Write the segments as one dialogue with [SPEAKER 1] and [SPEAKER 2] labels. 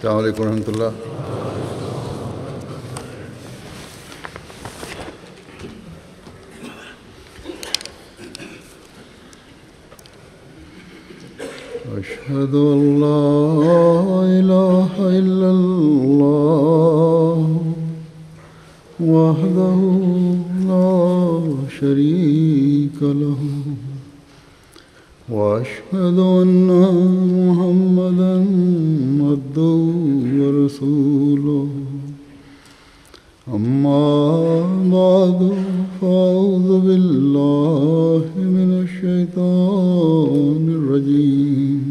[SPEAKER 1] السلام علیکم ورحمۃ اللہ. أشهد أن لا إله إلا الله وحده لا شريك له وأشهد أن محمدا عبده ورسوله. أما بعد فأعوذ بالله من الشيطان الرجيم.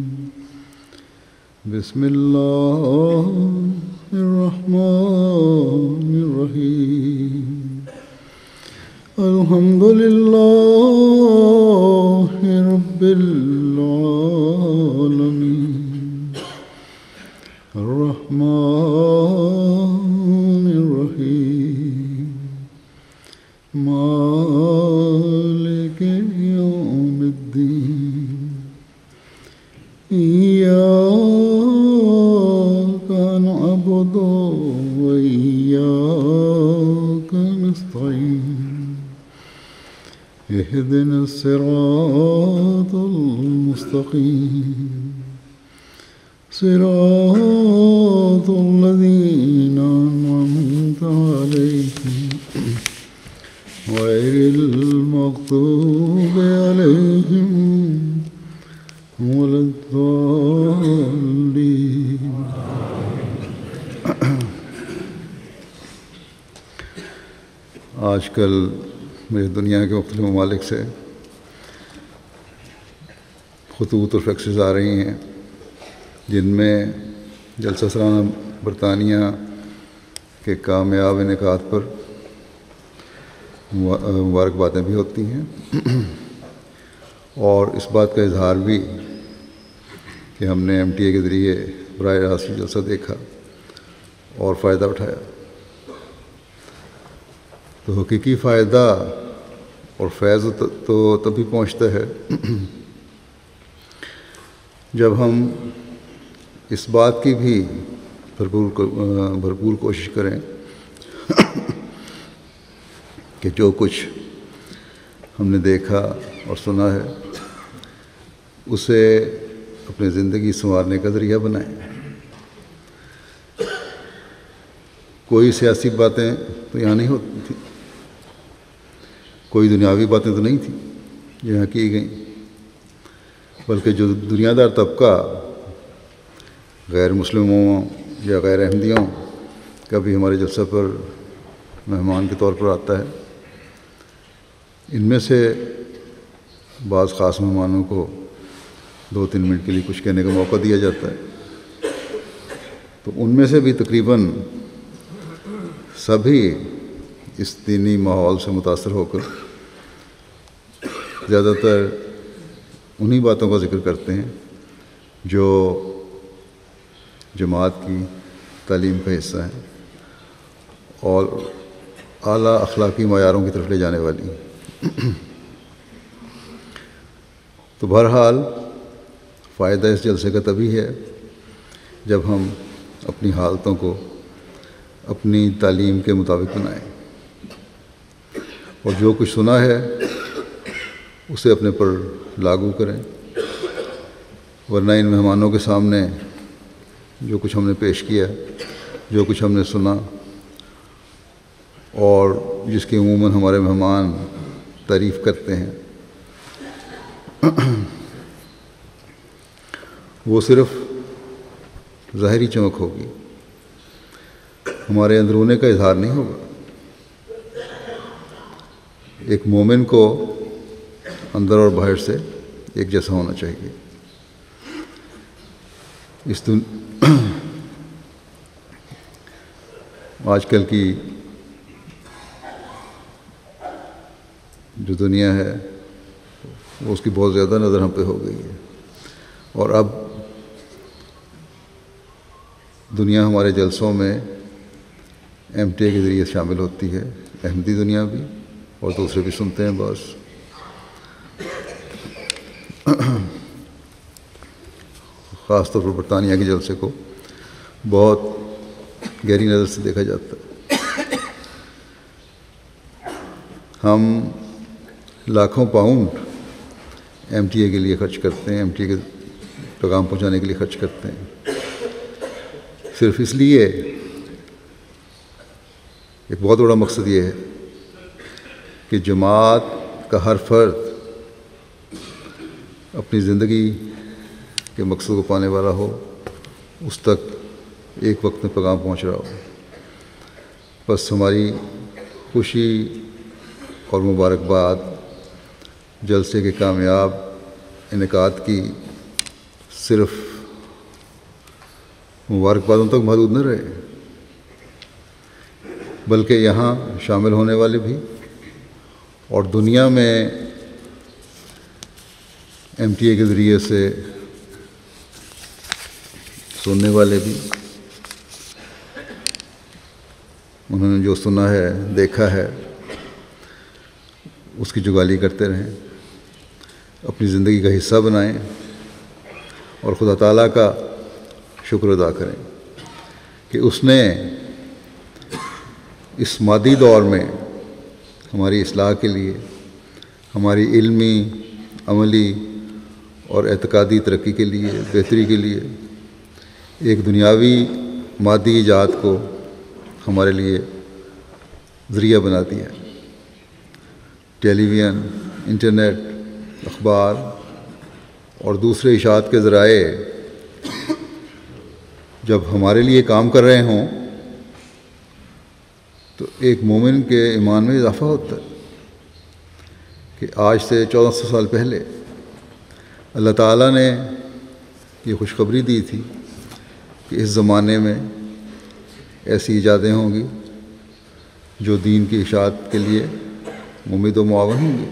[SPEAKER 1] بسم الله الرحمن الرحيم. الحمد لله رب العالمين الرحمن الرحيم مالك يوم الدين. إياك نعبد وإياك نستعين. اهدنا الصراط المستقيم صراط الذين أنعمت عليهم غير المغضوب عليهم ولا الضالين. آج کل میری دنیا کے مختلف ممالک سے خطوط اور فیکسز آ رہی ہیں جن میں جلسہ سالانہ برطانیہ کے کامیاب انعقاد پر مبارکبادیں بھی ہوتی ہیں اور اس بات کا اظہار بھی کہ ہم نے MTA کے ذریعے براہ راست جلسہ دیکھا اور فائدہ اٹھایا. تو حقیقی فائدہ اور فیض تو تبھی پہنچتا ہے جب ہم اس بات کی بھی بھرپور کوشش کریں کہ جو کچھ ہم نے دیکھا اور سنا ہے اسے اپنی زندگی سنوارنے کا ذریعہ بنائیں. کوئی سیاسی باتیں تو یہاں نہیں ہوتی تھیں، کوئی دنیاوی باتیں تو نہیں تھیں جو یہاں کی گئیں، بلکہ جو دنیا دار طبقہ غیر مسلموں یا غیر احمدیوں کا بھی ہمارے جلسہ پر مہمان کے طور پر آتا ہے، ان میں سے بعض خاص مہمانوں کو 2-3 منٹ کے لیے کچھ کہنے کا موقع دیا جاتا ہے. تو ان میں سے بھی تقریباً سبھی اس دینی ماحول سے متاثر ہو کر زیادہ تر انہی باتوں کا ذکر کرتے ہیں جو جماعت کی تعلیم کا حصہ ہیں اور اعلیٰ اخلاقی معیاروں کی طرف لے جانے والی ہیں. تو بہرحال فائدہ اس جلسے کا تبھی ہے جب ہم اپنی حالتوں کو اپنی تعلیم کے مطابق بنائیں اور جو کچھ سنا ہے اسے اپنے پر لاگو کریں، ورنہ ان مہمانوں کے سامنے جو کچھ ہم نے پیش کیا، جو کچھ ہم نے سنا اور جس کی عموماً ہمارے مہمان تعریف کرتے ہیں، وہ صرف ظاہری چمک ہوگی، ہمارے اندرونے کا اظہار نہیں ہوگا. ایک مومن کو اندر اور باہر سے ایک جیسا ہونا چاہیے. آج کل کی جو دنیا ہے وہ اس کی بہت زیادہ نظر ہم پہ ہو گئی ہے، اور اب دنیا ہمارے جلسوں میں MTA کے ذریعے شامل ہوتی ہے، احمدی دنیا بھی اور دوسرے بھی سنتے ہیں بس. خاص طور پر برطانیہ کے جلسے کو بہت گہری نظر سے دیکھا جاتا ہے۔ ہم لاکھوں پاؤنڈ ایم ٹی اے کے لیے خرچ کرتے ہیں، ایم ٹی اے کے پیغام پہنچانے کے لیے خرچ کرتے ہیں، صرف اس لیے ایک بہت بڑا مقصد یہ ہے کہ جماعت کا ہر فرد اپنی زندگی کے مقصد کو پانے والا ہو، اس تک ایک وقت میں پیغام پہنچ رہا ہو۔ بس ہماری خوشی اور مبارکباد جلسے کے کامیاب انعقاد کی صرف مبارکبادوں تک محدود نہ رہے، بلکہ یہاں شامل ہونے والے بھی اور دنیا میں ایم ٹی اے کے ذریعے سے سننے والے بھی، انہوں نے جو سنا ہے، دیکھا ہے، اس کی جگالی کرتے رہیں، اپنی زندگی کا حصہ بنائیں اور خدا تعالیٰ کا شکر ادا کریں کہ اس نے اس مادی دور میں ہماری اصلاح کے لیے، ہماری علمی، عملی اور اعتقادی ترقی کے لیے، بہتری کے لیے ایک دنیاوی مادی ایجاد کو ہمارے لیے ذریعہ بنا دیا۔ ٹیلی ویژن، انٹرنیٹ، اخبار اور دوسرے اشاعت کے ذرائع جب ہمارے لیے کام کر رہے ہوں تو ایک مومن کے ایمان میں اضافہ ہوتا ہے کہ آج سے 1400 سال پہلے اللہ تعالیٰ نے یہ خوشخبری دی تھی کہ اس زمانے میں ایسی ایجادیں ہوں گی جو دین کی اشاعت کے لیے ممید و معاون ہوں گی،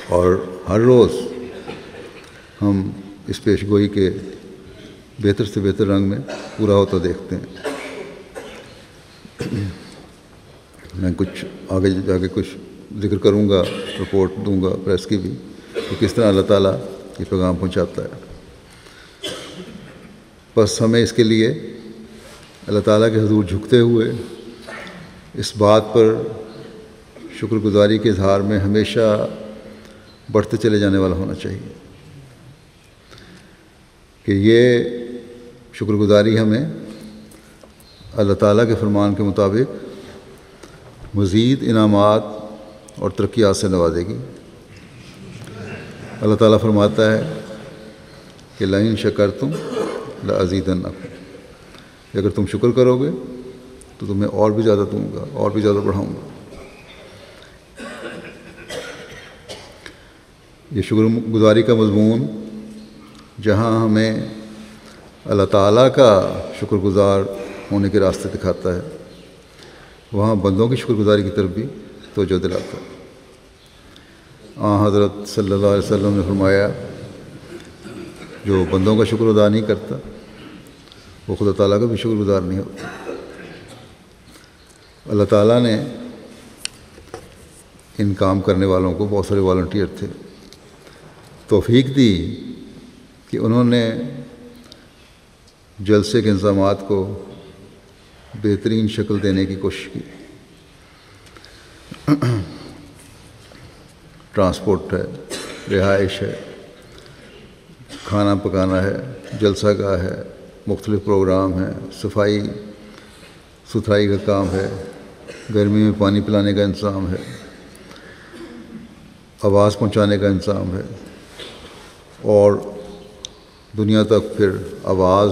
[SPEAKER 1] اور ہر روز ہم اس پیش گوئی کے بہتر سے بہتر رنگ میں پورا ہوتا دیکھتے ہیں۔ میں کچھ آگے جا کے کچھ ذکر کروں گا، رپورٹ دوں گا پریس کی بھی کہ کس طرح اللہ تعالیٰ یہ پیغام پہنچاتا ہے۔ بس ہمیں اس کے لیے اللہ تعالیٰ کے حضور جھکتے ہوئے اس بات پر شکر گزاری کے اظہار میں ہمیشہ بڑھتے چلے جانے والا ہونا چاہیے کہ یہ شکر گزاری ہمیں اللہ تعالیٰ کے فرمان کے مطابق مزید انعامات اور ترقیات سے نوازے گی۔ اللہ تعالیٰ فرماتا ہے کہ لئن شکرتم لأزیدنکم، کہ اگر تم شکر کرو گے تو تمہیں اور بھی زیادہ دوں گا، اور بھی زیادہ بڑھاؤں گا۔ یہ شکر گزاری کا مضمون جہاں ہمیں اللہ تعالیٰ کا شکر گزار ہونے کے راستے دکھاتا ہے، وہاں بندوں کی شکر گزاری کی طرف بھی توجہ دلاتا ہے۔ حضرت صلی اللہ علیہ وسلم نے فرمایا جو بندوں کا شکر ادا نہیں کرتا وہ خدا تعالیٰ کا بھی شکر گزار نہیں ہوتا۔ اللہ تعالیٰ نے ان کام کرنے والوں کو، بہت سارے والنٹیئر تھے، توفیق دی کہ انہوں نے جلسے کے انتظامات کو بہترین شکل دینے کی کوشش کی۔ ٹرانسپورٹ ہے، رہائش ہے، کھانا پکانا ہے، جلسہ گاہ ہے، مختلف پروگرام ہیں، صفائی ستھرائی کا کام ہے، گرمی میں پانی پلانے کا انتظام ہے، آواز پہنچانے کا انتظام ہے، اور دنیا تک پھر آواز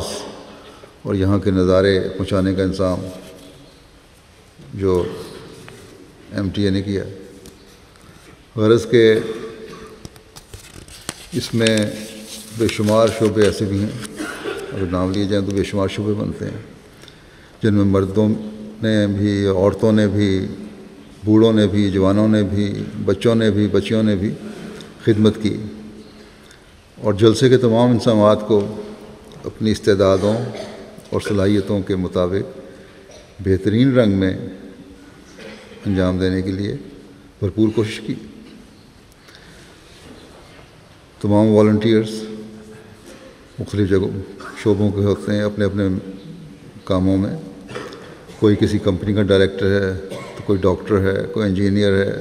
[SPEAKER 1] اور یہاں کے نظارے پہنچانے کا انتظام جو ایم ٹی اے نے کیا۔ غرض کہ اس میں بے شمار شعبے ایسے بھی ہیں، اگر نام لیے جائیں تو بے شمار شعبے بنتے ہیں، جن میں مردوں نے بھی، عورتوں نے بھی، بوڑھوں نے بھی، جوانوں نے بھی، بچوں نے بھی، بچیوں نے بھی خدمت کی، اور جلسے کے تمام انتظامات کو اپنی استعدادوں اور صلاحیتوں کے مطابق بہترین رنگ میں انجام دینے کے لیے بھرپور کوشش کی۔ تمام والنٹیئرز مختلف جگہوں شعبوں کے ہوتے ہیں اپنے اپنے کاموں میں. کوئی کسی کمپنی کا ڈائریکٹر ہے تو کوئی ڈاکٹر ہے, کوئی انجینئر ہے,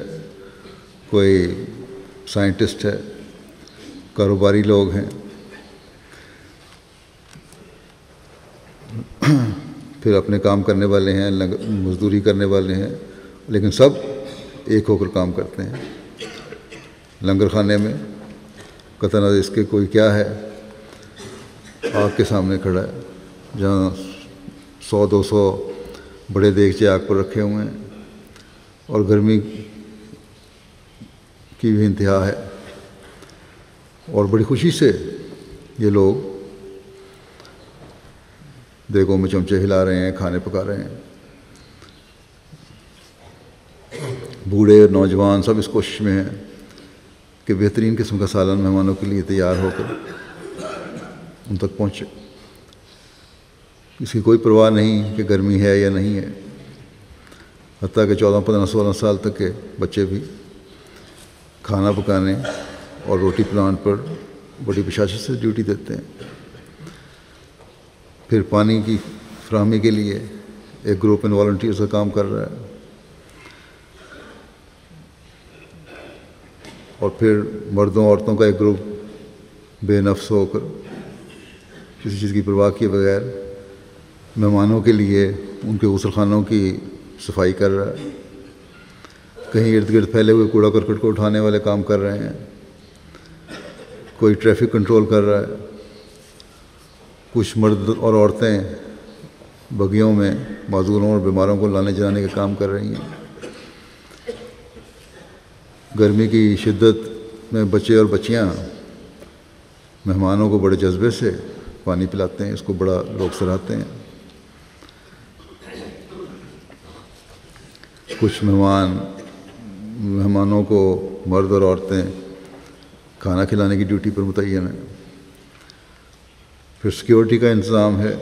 [SPEAKER 1] کوئی سائنٹسٹ ہے, کاروباری لوگ ہیں, پھر اپنے کام کرنے والے ہیں, مزدوری کرنے والے ہیں, لیکن سب ایک ہو کر کام کرتے ہیں. لنگر خانے میں قطع نظر اس کے کوئی کیا ہے, آگ کے سامنے کھڑا ہے, جہاں 100-200 بڑے دیگچے آگ پر رکھے ہوئے ہیں اور گرمی کی بھی انتہا ہے, اور بڑی خوشی سے یہ لوگ دیگوں میں چمچے ہلا رہے ہیں, کھانے پکا رہے ہیں. بوڑھے اور نوجوان سب اس کوشش میں ہیں کہ بہترین قسم کا سالن مہمانوں کے لیے تیار ہو کر ان تک پہنچے. اس کی کوئی پرواہ نہیں کہ گرمی ہے یا نہیں ہے. حتیٰ کہ 14, 15, 16 سال تک کے بچے بھی کھانا پکانے اور روٹی پلانٹ پر بڑی بشاشت سے ڈیوٹی دیتے ہیں. پھر پانی کی فراہمی کے لیے ایک گروپ ان والنٹیئرز کا کام کر رہا ہے, اور پھر مردوں عورتوں کا ایک گروپ بے نفس ہو کر کسی چیز کی پرواہ کیے بغیر مہمانوں کے لیے ان کے غسل خانوں کی صفائی کر رہا ہے. کہیں ارد گرد پھیلے ہوئے کوڑا کرکٹ کو اٹھانے والے کام کر رہے ہیں, کوئی ٹریفک کنٹرول کر رہا ہے, کچھ مرد اور عورتیں بگیوں میں معذوروں اور بیماروں کو لانے جلانے کا کام کر رہی ہیں. گرمی کی شدت میں بچے اور بچیاں مہمانوں کو بڑے جذبے سے پانی پلاتے ہیں, اس کو بڑا لوگ سراہتے ہیں. کچھ مہمانوں کو مرد اور عورتیں کھانا کھلانے کی ڈیوٹی پر متعین ہیں. پھر سیکیورٹی کا انتظام ہے,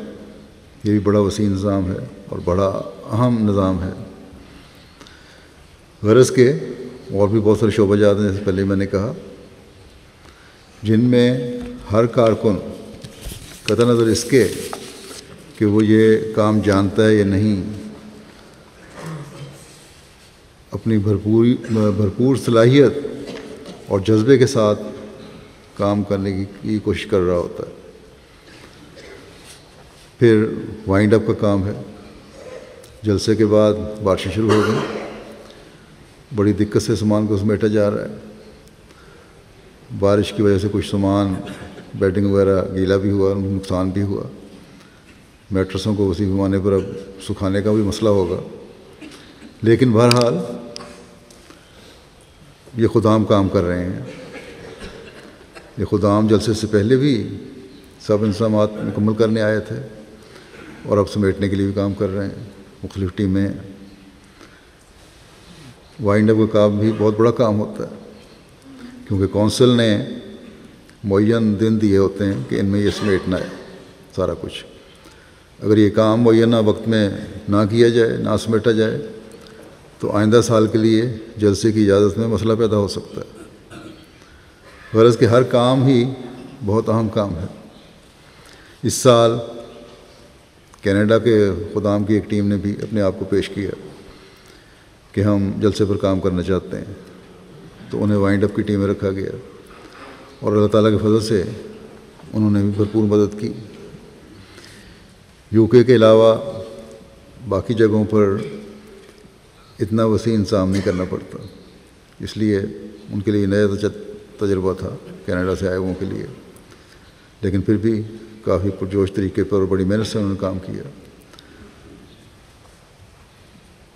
[SPEAKER 1] یہ بھی بڑا وسیع انتظام ہے اور بڑا اہم نظام ہے. غرض کے اور بھی بہت سارے شعبہ جات ہیں, جیسے پہلے میں نے کہا, جن میں ہر کارکن قطع نظر اس کے کہ وہ یہ کام جانتا ہے یا نہیں, اپنی بھرپور صلاحیت اور جذبے کے ساتھ کام کرنے کی کوشش کر رہا ہوتا ہے. پھر وائنڈ اپ کا کام ہے. جلسے کے بعد بارشیں شروع ہو گئیں, بڑی دقت سے سامان کو سمیٹا جا رہا ہے. بارش کی وجہ سے کچھ سامان بیڈنگ وغیرہ گیلا بھی ہوا, نقصان بھی ہوا. میٹرسوں کو اسی پیمانے پر اب سکھانے کا بھی مسئلہ ہوگا. لیکن بہرحال یہ خدام کام کر رہے ہیں. یہ خدام جلسے سے پہلے بھی سب انتظامات مکمل کرنے آئے تھے اور اب سمیٹنے کے لیے بھی کام کر رہے ہیں. مختلف ٹیمیں ہیں. وائنڈ اپ کا کام بھی بہت بڑا کام ہوتا ہے, کیونکہ کونسل نے معین دن دیے ہوتے ہیں کہ ان میں یہ سمیٹنا ہے سارا کچھ. اگر یہ کام معینہ وقت میں نہ کیا جائے, نہ سمیٹا جائے, تو آئندہ سال کے لیے جلسے کی اجازت میں مسئلہ پیدا ہو سکتا ہے. غرض کہ ہر کام ہی بہت اہم کام ہے. اس سال کینیڈا کے خدام کی ایک ٹیم نے بھی اپنے آپ کو پیش کیا کہ ہم جلسے پر کام کرنا چاہتے ہیں, تو انہیں وائنڈ اپ کی ٹیم میں رکھا گیا, اور اللہ تعالیٰ کے فضل سے انہوں نے بھی بھرپور مدد کی. UK کے علاوہ باقی جگہوں پر اتنا وسیع انتظام نہیں کرنا پڑتا, اس لیے ان کے لیے نیا تجربہ تھا کینیڈا سے آئے ہوئوں کے لیے. لیکن پھر بھی کافی پرجوش طریقے پر اور بڑی محنت سے انہوں نے کام کیا.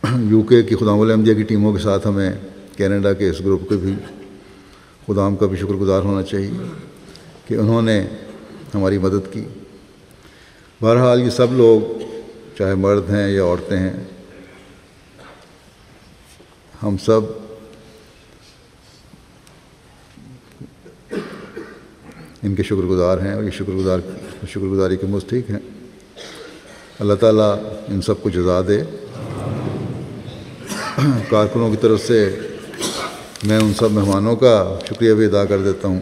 [SPEAKER 1] UK کی خدام الانبیاء کی ٹیموں کے ساتھ ہمیں کینیڈا کے اس گروپ کے بھی خدام کا بھی شکر گزار ہونا چاہیے کہ انہوں نے ہماری مدد کی. بہرحال یہ سب لوگ چاہے مرد ہیں یا عورتیں ہیں, ہم سب ان کے شکر گزار ہیں اور یہ شکر گزاری کے مستحق ہیں. اللہ تعالیٰ ان سب کو جزا دے. کارکنوں کی طرف سے میں ان سب مہمانوں کا شکریہ بھی ادا کر دیتا ہوں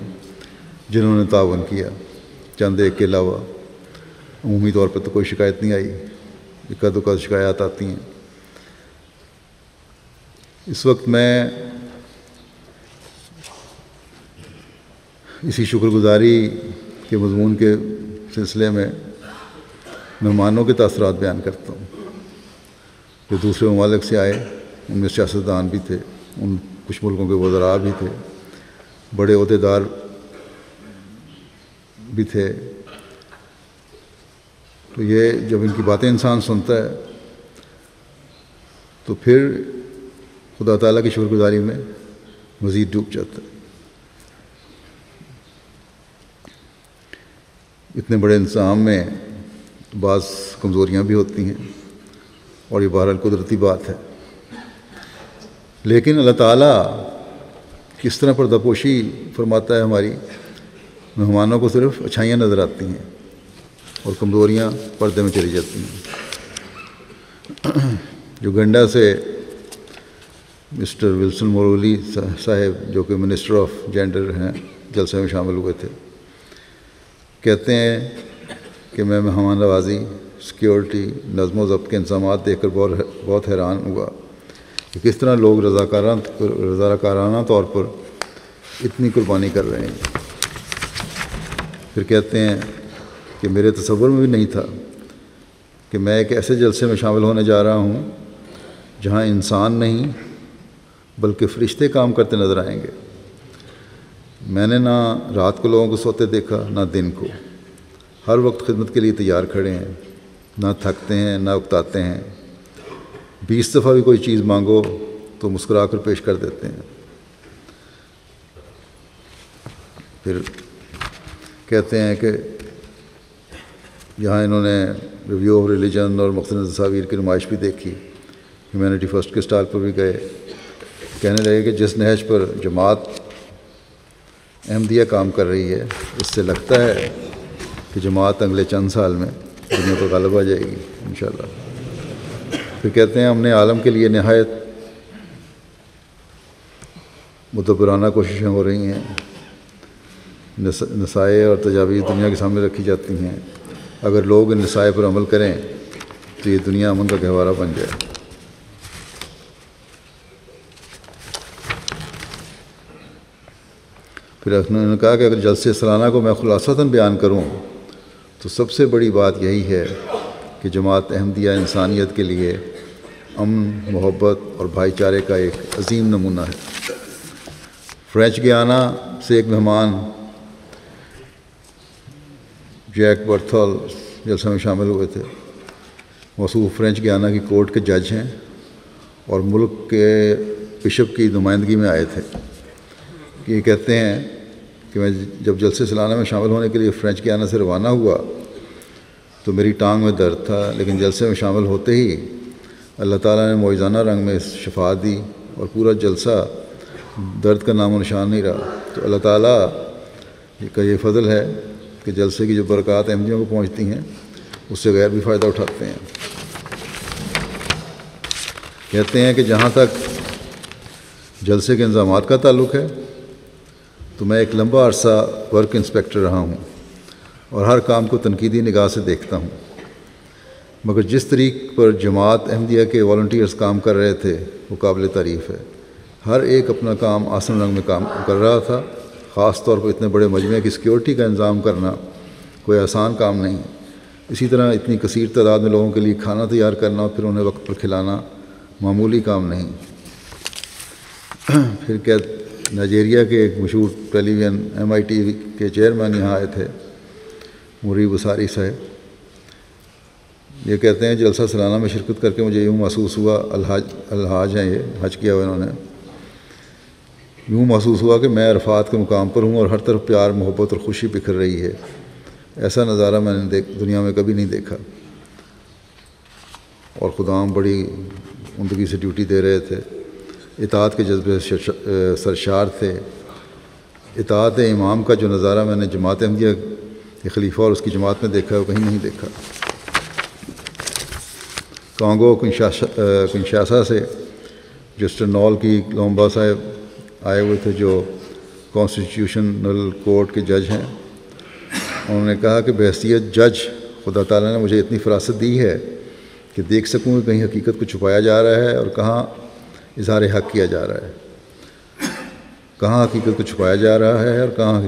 [SPEAKER 1] جنہوں نے تعاون کیا. چند ایک کے علاوہ عمومی طور پہ تو کوئی شکایت نہیں آئی، اکا دکا شکایات آتی ہیں۔ اس وقت میں اسی شکر گزاری کے مضمون کے سلسلے میں مہمانوں کے تاثرات بیان کرتا ہوں جو دوسرے ممالک سے آئے، ان میں سیاستدان بھی تھے، ان کچھ ملکوں کے وزراء بھی تھے، بڑے عہدیدار بھی تھے۔ تو یہ جب ان کی باتیں انسان سنتا ہے تو پھر خدا تعالیٰ کی شکر گزاری میں مزید ڈوب جاتا ہے۔ اتنے بڑے انتظام میں بعض کمزوریاں بھی ہوتی ہیں اور یہ بہرحال قدرتی بات ہے، لیکن اللہ تعالیٰ کس طرح پردہ پوشی فرماتا ہے ہماری، مہمانوں کو صرف اچھائیاں نظر آتی ہیں اور کمزوریاں پردے میں چلی جاتی ہیں۔ یوگنڈا سے مسٹر ولسن مورولی صاحب جو کہ منسٹر آف جینڈر ہیں جلسے میں شامل ہوئے تھے، کہتے ہیں کہ میں مہمان نوازی، سیکیورٹی، نظم و ضبط کے انتظامات دیکھ کر بہت حیران ہوا کہ کس طرح لوگ رضاکارانہ طور پر اتنی قربانی کر رہے ہیں۔ پھر کہتے ہیں کہ میرے تصور میں بھی نہیں تھا کہ میں ایک ایسے جلسے میں شامل ہونے جا رہا ہوں جہاں انسان نہیں بلکہ فرشتے کام کرتے نظر آئیں گے۔ میں نے نہ رات کو لوگوں کو سوتے دیکھا نہ دن کو، ہر وقت خدمت کے لیے تیار کھڑے ہیں، نہ تھکتے ہیں نہ اکتاتے ہیں، 20 دفعہ بھی کوئی چیز مانگو تو مسکرا کر پیش کر دیتے ہیں۔ پھر کہتے ہیں کہ یہاں انہوں نے ریویو آف ریلیجن اور مختلف تصاویر کی نمائش بھی دیکھی، ہیومینٹی فرسٹ کے اسٹال پر بھی گئے۔ کہنے لگے کہ جس نہج پر جماعت احمدیہ کام کر رہی ہے اس سے لگتا ہے کہ جماعت اگلے چند سال میں دنیا پر غالب آ جائے گی انشاءاللہ۔ پھر کہتے ہیں ہم نے عالم کے لیے نہایت مدبرانہ کوششیں ہو رہی ہیں، نصائح اور تجاویز دنیا کے سامنے رکھی جاتی ہیں، اگر لوگ ان نصائح پر عمل کریں تو یہ دنیا امن کا گہوارہ بن جائے۔ پھر انہوں نے کہا کہ اگر جلسے سالانہ کو میں خلاصتاً بیان کروں تو سب سے بڑی بات یہی ہے کہ جماعت احمدیہ انسانیت کے لیے امن، محبت اور بھائی چارے کا ایک عظیم نمونہ ہے۔ فرینچ گیانا سے ایک مہمان جیک برتھل جلسے میں شامل ہوئے تھے۔ موصوف فرینچ گیانا کی کورٹ کے جج ہیں اور ملک کے بشپ کی نمائندگی میں آئے تھے۔ یہ کہتے ہیں کہ میں جب جلسے سالانہ میں شامل ہونے کے لیے فرینچ گیانا سے روانہ ہوا تو میری ٹانگ میں درد تھا، لیکن جلسے میں شامل ہوتے ہی اللہ تعالیٰ نے معجزانہ رنگ میں شفا دی اور پورا جلسہ درد کا نام و نشان نہیں رہا۔ تو اللہ تعالیٰ کا یہ فضل ہے کہ جلسے کی جو برکات احمدیوں کو پہنچتی ہیں اس سے غیر بھی فائدہ اٹھاتے ہیں۔ کہتے ہیں کہ جہاں تک جلسے کے انتظامات کا تعلق ہے تو میں ایک لمبا عرصہ ورک انسپیکٹر رہا ہوں اور ہر کام کو تنقیدی نگاہ سے دیکھتا ہوں، مگر جس طریق پر جماعت احمدیہ کے والنٹیئرز کام کر رہے تھے وہ قابل تعریف ہے۔ ہر ایک اپنا کام آسن رنگ میں کام کر رہا تھا۔ خاص طور پر اتنے بڑے مجمع کی سیکیورٹی کا انتظام کرنا کوئی آسان کام نہیں۔ اسی طرح اتنی کثیر تعداد میں لوگوں کے لیے کھانا تیار کرنا اور پھر انہیں وقت پر کھلانا معمولی کام نہیں۔ پھر کیا نائجیریا کے ایک مشہور ٹیلی ویژن MIT کے چیئرمین یہاں آئے تھے، مریب اساری صاحب۔ یہ کہتے ہیں جلسہ سالانہ میں شرکت کر کے مجھے یوں محسوس ہوا، الحاج ہیں یہ، حج کیا ہوا انہوں نے، یوں محسوس ہوا کہ میں عرفات کے مقام پر ہوں اور ہر طرف پیار، محبت اور خوشی بکھر رہی ہے۔ ایسا نظارہ میں نے دنیا میں کبھی نہیں دیکھا۔ اور خدام بڑی عمدگی سے ڈیوٹی دے رہے تھے، اطاعت کے جذبے سرشار تھے۔ اطاعت امام کا جو نظارہ میں نے جماعت احمدیہ کے خلیفہ اور اس کی جماعت میں دیکھا ہے وہ کہیں نہیں دیکھا۔ کانگو کنشاسا سے جسٹر نول کی لومبا صاحب آئے ہوئے تھے جو کانسٹیٹیوشنل کورٹ کے جج ہیں۔ انہوں نے کہا کہ بحیثیت جج خدا تعالیٰ نے مجھے اتنی فراست دی ہے کہ دیکھ سکوں کہ کہیں حقیقت کو چھپایا جا رہا ہے اور کہاں اظہار حق کیا جا رہا ہے، کہاں حقیقت کو چھپایا جا رہا ہے اور کہاں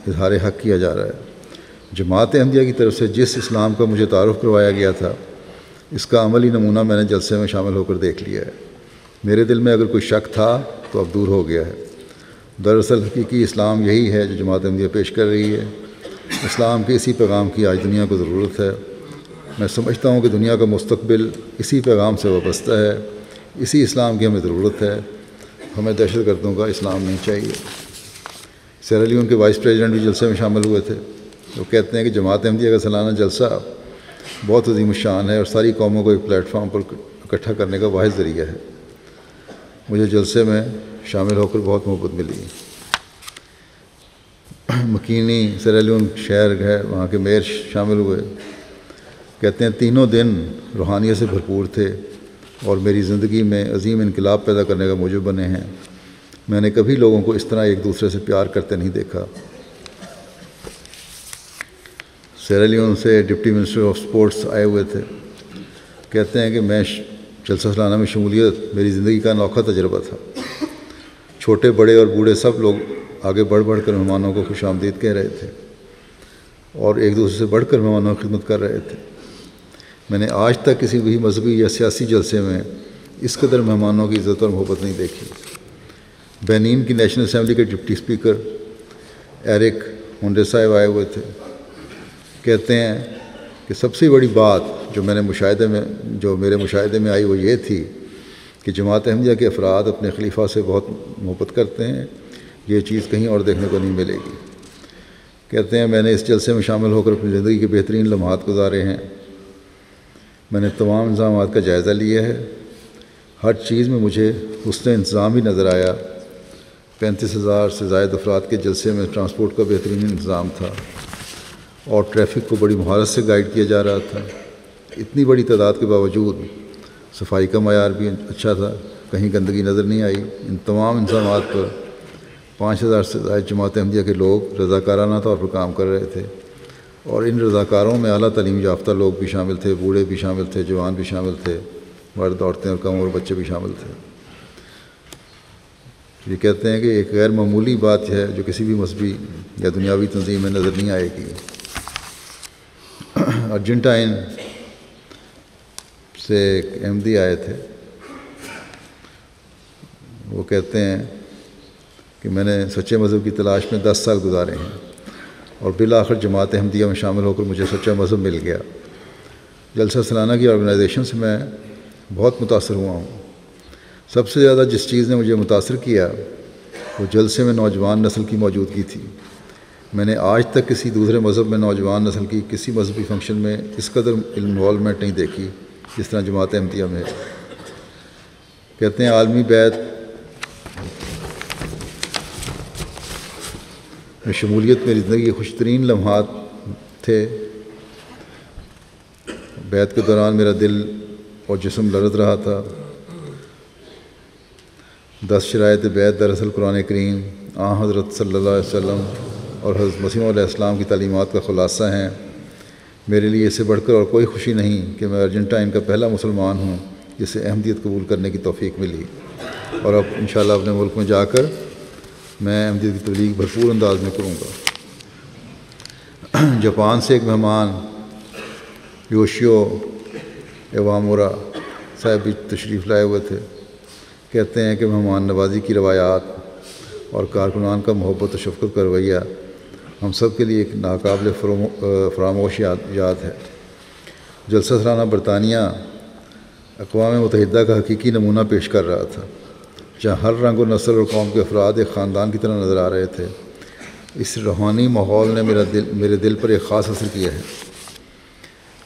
[SPEAKER 1] اظہار حق کیا جا رہا ہے۔ جماعت احمدیہ کی طرف سے جس اسلام کا مجھے تعارف کروایا گیا تھا، اس کا عملی نمونہ میں نے جلسے میں شامل ہو کر دیکھ لیا ہے۔ میرے دل میں اگر کوئی شک تھا تو اب دور ہو گیا ہے۔ دراصل حقیقی اسلام یہی ہے جو جماعت احمدیہ پیش کر رہی ہے۔ اسلام کے اسی پیغام کی آج دنیا کو ضرورت ہے۔ میں سمجھتا ہوں کہ دنیا کا مستقبل اسی پیغام سے وابستہ ہے، اسی اسلام کی ہمیں ضرورت ہے۔ ہمیں دہشت گردوں کا اسلام نہیں چاہیے۔ سیرا لیون کے وائس پریزیڈنٹ بھی جلسے میں شامل ہوئے تھے۔ وہ کہتے ہیں کہ جماعت احمدیہ کا سالانہ جلسہ بہت عظیم الشان ہے اور ساری قوموں کو ایک پلیٹ فارم پر اکٹھا کرنے کا واحد ذریعہ ہے۔ مجھے جلسے میں شامل ہو کر بہت محبت ملی۔ مکینی سیرا لیون شہر ہے، وہاں کے میئر شامل ہوئے۔ کہتے ہیں تینوں دن روحانیت سے بھرپور تھے اور میری زندگی میں عظیم انقلاب پیدا کرنے کا موجب بنے ہیں۔ میں نے کبھی لوگوں کو اس طرح ایک دوسرے سے پیار کرتے نہیں دیکھا۔ سیرا لیون سے ڈپٹی منسٹر آف سپورٹس آئے ہوئے تھے۔ کہتے ہیں کہ میں جلسہ سالانہ میں شمولیت میری زندگی کا انوکھا تجربہ تھا۔ چھوٹے بڑے اور بوڑھے سب لوگ آگے بڑھ کر مہمانوں کو خوش آمدید کہہ رہے تھے اور ایک دوسرے سے بڑھ کر مہمانوں کی خدمت کر رہے تھے۔ میں نے آج تک کسی بھی مذہبی یا سیاسی جلسے میں اس قدر مہمانوں کی عزت اور محبت نہیں دیکھی۔ بینین کی نیشنل اسمبلی کے ڈپٹی اسپیکر ایرک ہونڈے صاحب آئے ہوئے تھے۔ کہتے ہیں کہ سب سے بڑی بات جو میرے مشاہدے میں آئی وہ یہ تھی کہ جماعت احمدیہ کے افراد اپنے خلیفہ سے بہت محبت کرتے ہیں۔ یہ چیز کہیں اور دیکھنے کو نہیں ملے گی۔ کہتے ہیں میں نے اس جلسے میں شامل ہو کر اپنی زندگی کے بہترین لمحات گزارے ہیں۔ میں نے تمام انتظامات کا جائزہ لیا ہے۔ ہر چیز میں مجھے حسن انتظام ہی نظر آیا۔ 35,000 سے زائد افراد کے جلسے میں ٹرانسپورٹ کا بہترین انتظام تھا اور ٹریفک کو بڑی مہارت سے گائیڈ کیا جا رہا تھا۔ اتنی بڑی تعداد کے باوجود صفائی کا معیار بھی اچھا تھا، کہیں گندگی نظر نہیں آئی۔ ان تمام انتظامات پر 5,000 سے زائد جماعت احمدیہ کے لوگ رضاکارانہ طور پر کام کر رہے تھے اور ان رضاکاروں میں اعلیٰ تعلیم یافتہ لوگ بھی شامل تھے، بوڑھے بھی شامل تھے، جوان بھی شامل تھے، مرد عورتیں اور کم اور بچے بھی شامل تھے۔ یہ کہتے ہیں کہ ایک غیر معمولی بات ہے جو کسی بھی مذہبی یا دنیاوی تنظیم میں نظر نہیں آئے گی۔ ارجنٹائن سے ایک احمدی آئے تھے۔ وہ کہتے ہیں کہ میں نے سچے مذہب کی تلاش میں 10 سال گزارے ہیں اور بالآخر جماعت احمدیہ میں شامل ہو کر مجھے سچا مذہب مل گیا۔ جلسہ سالانہ کی آرگنائزیشن سے میں بہت متاثر ہوا ہوں۔ سب سے زیادہ جس چیز نے مجھے متاثر کیا وہ جلسے میں نوجوان نسل کی موجودگی تھی۔ میں نے آج تک کسی دوسرے مذہب میں نوجوان نسل کی کسی مذہبی فنکشن میں اس قدر انوالومنٹ نہیں دیکھی جس طرح جماعت احمدیہ میں ہے۔ کہتے ہیں عالمی بیعت میں شمولیت میری زندگی کے خوش ترین لمحات تھے۔ بیعت کے دوران میرا دل اور جسم لرز رہا تھا۔ 10 شرائط بیعت دراصل قرآن کریم، حضرت صلی اللہ علیہ وسلم اور حضرت مسیح علیہ السلام کی تعلیمات کا خلاصہ ہیں۔ میرے لیے اس سے بڑھ کر اور کوئی خوشی نہیں کہ میں ارجنٹائن کا پہلا مسلمان ہوں جسے احمدیت قبول کرنے کی توفیق ملی، اور اب انشاءاللہ اپنے ملک میں جا کر میں احمدیت کی تبلیغ بھرپور انداز میں کروں گا۔ جاپان سے ایک مہمان یوشیو ایوامورا صاحب بھی تشریف لائے ہوئے تھے۔ کہتے ہیں کہ مہمان نوازی کی روایات اور کارکنان کا محبت و شفقت کا رویہ ہم سب کے لیے ایک ناقابل فراموش یاد ہے۔ جلسہ سالانہ برطانیہ اقوام متحدہ کا حقیقی نمونہ پیش کر رہا تھا، جہاں ہر رنگ و نسل اور قوم کے افراد ایک خاندان کی طرح نظر آ رہے تھے۔ اس روحانی ماحول نے میرے دل پر ایک خاص اثر کیا ہے۔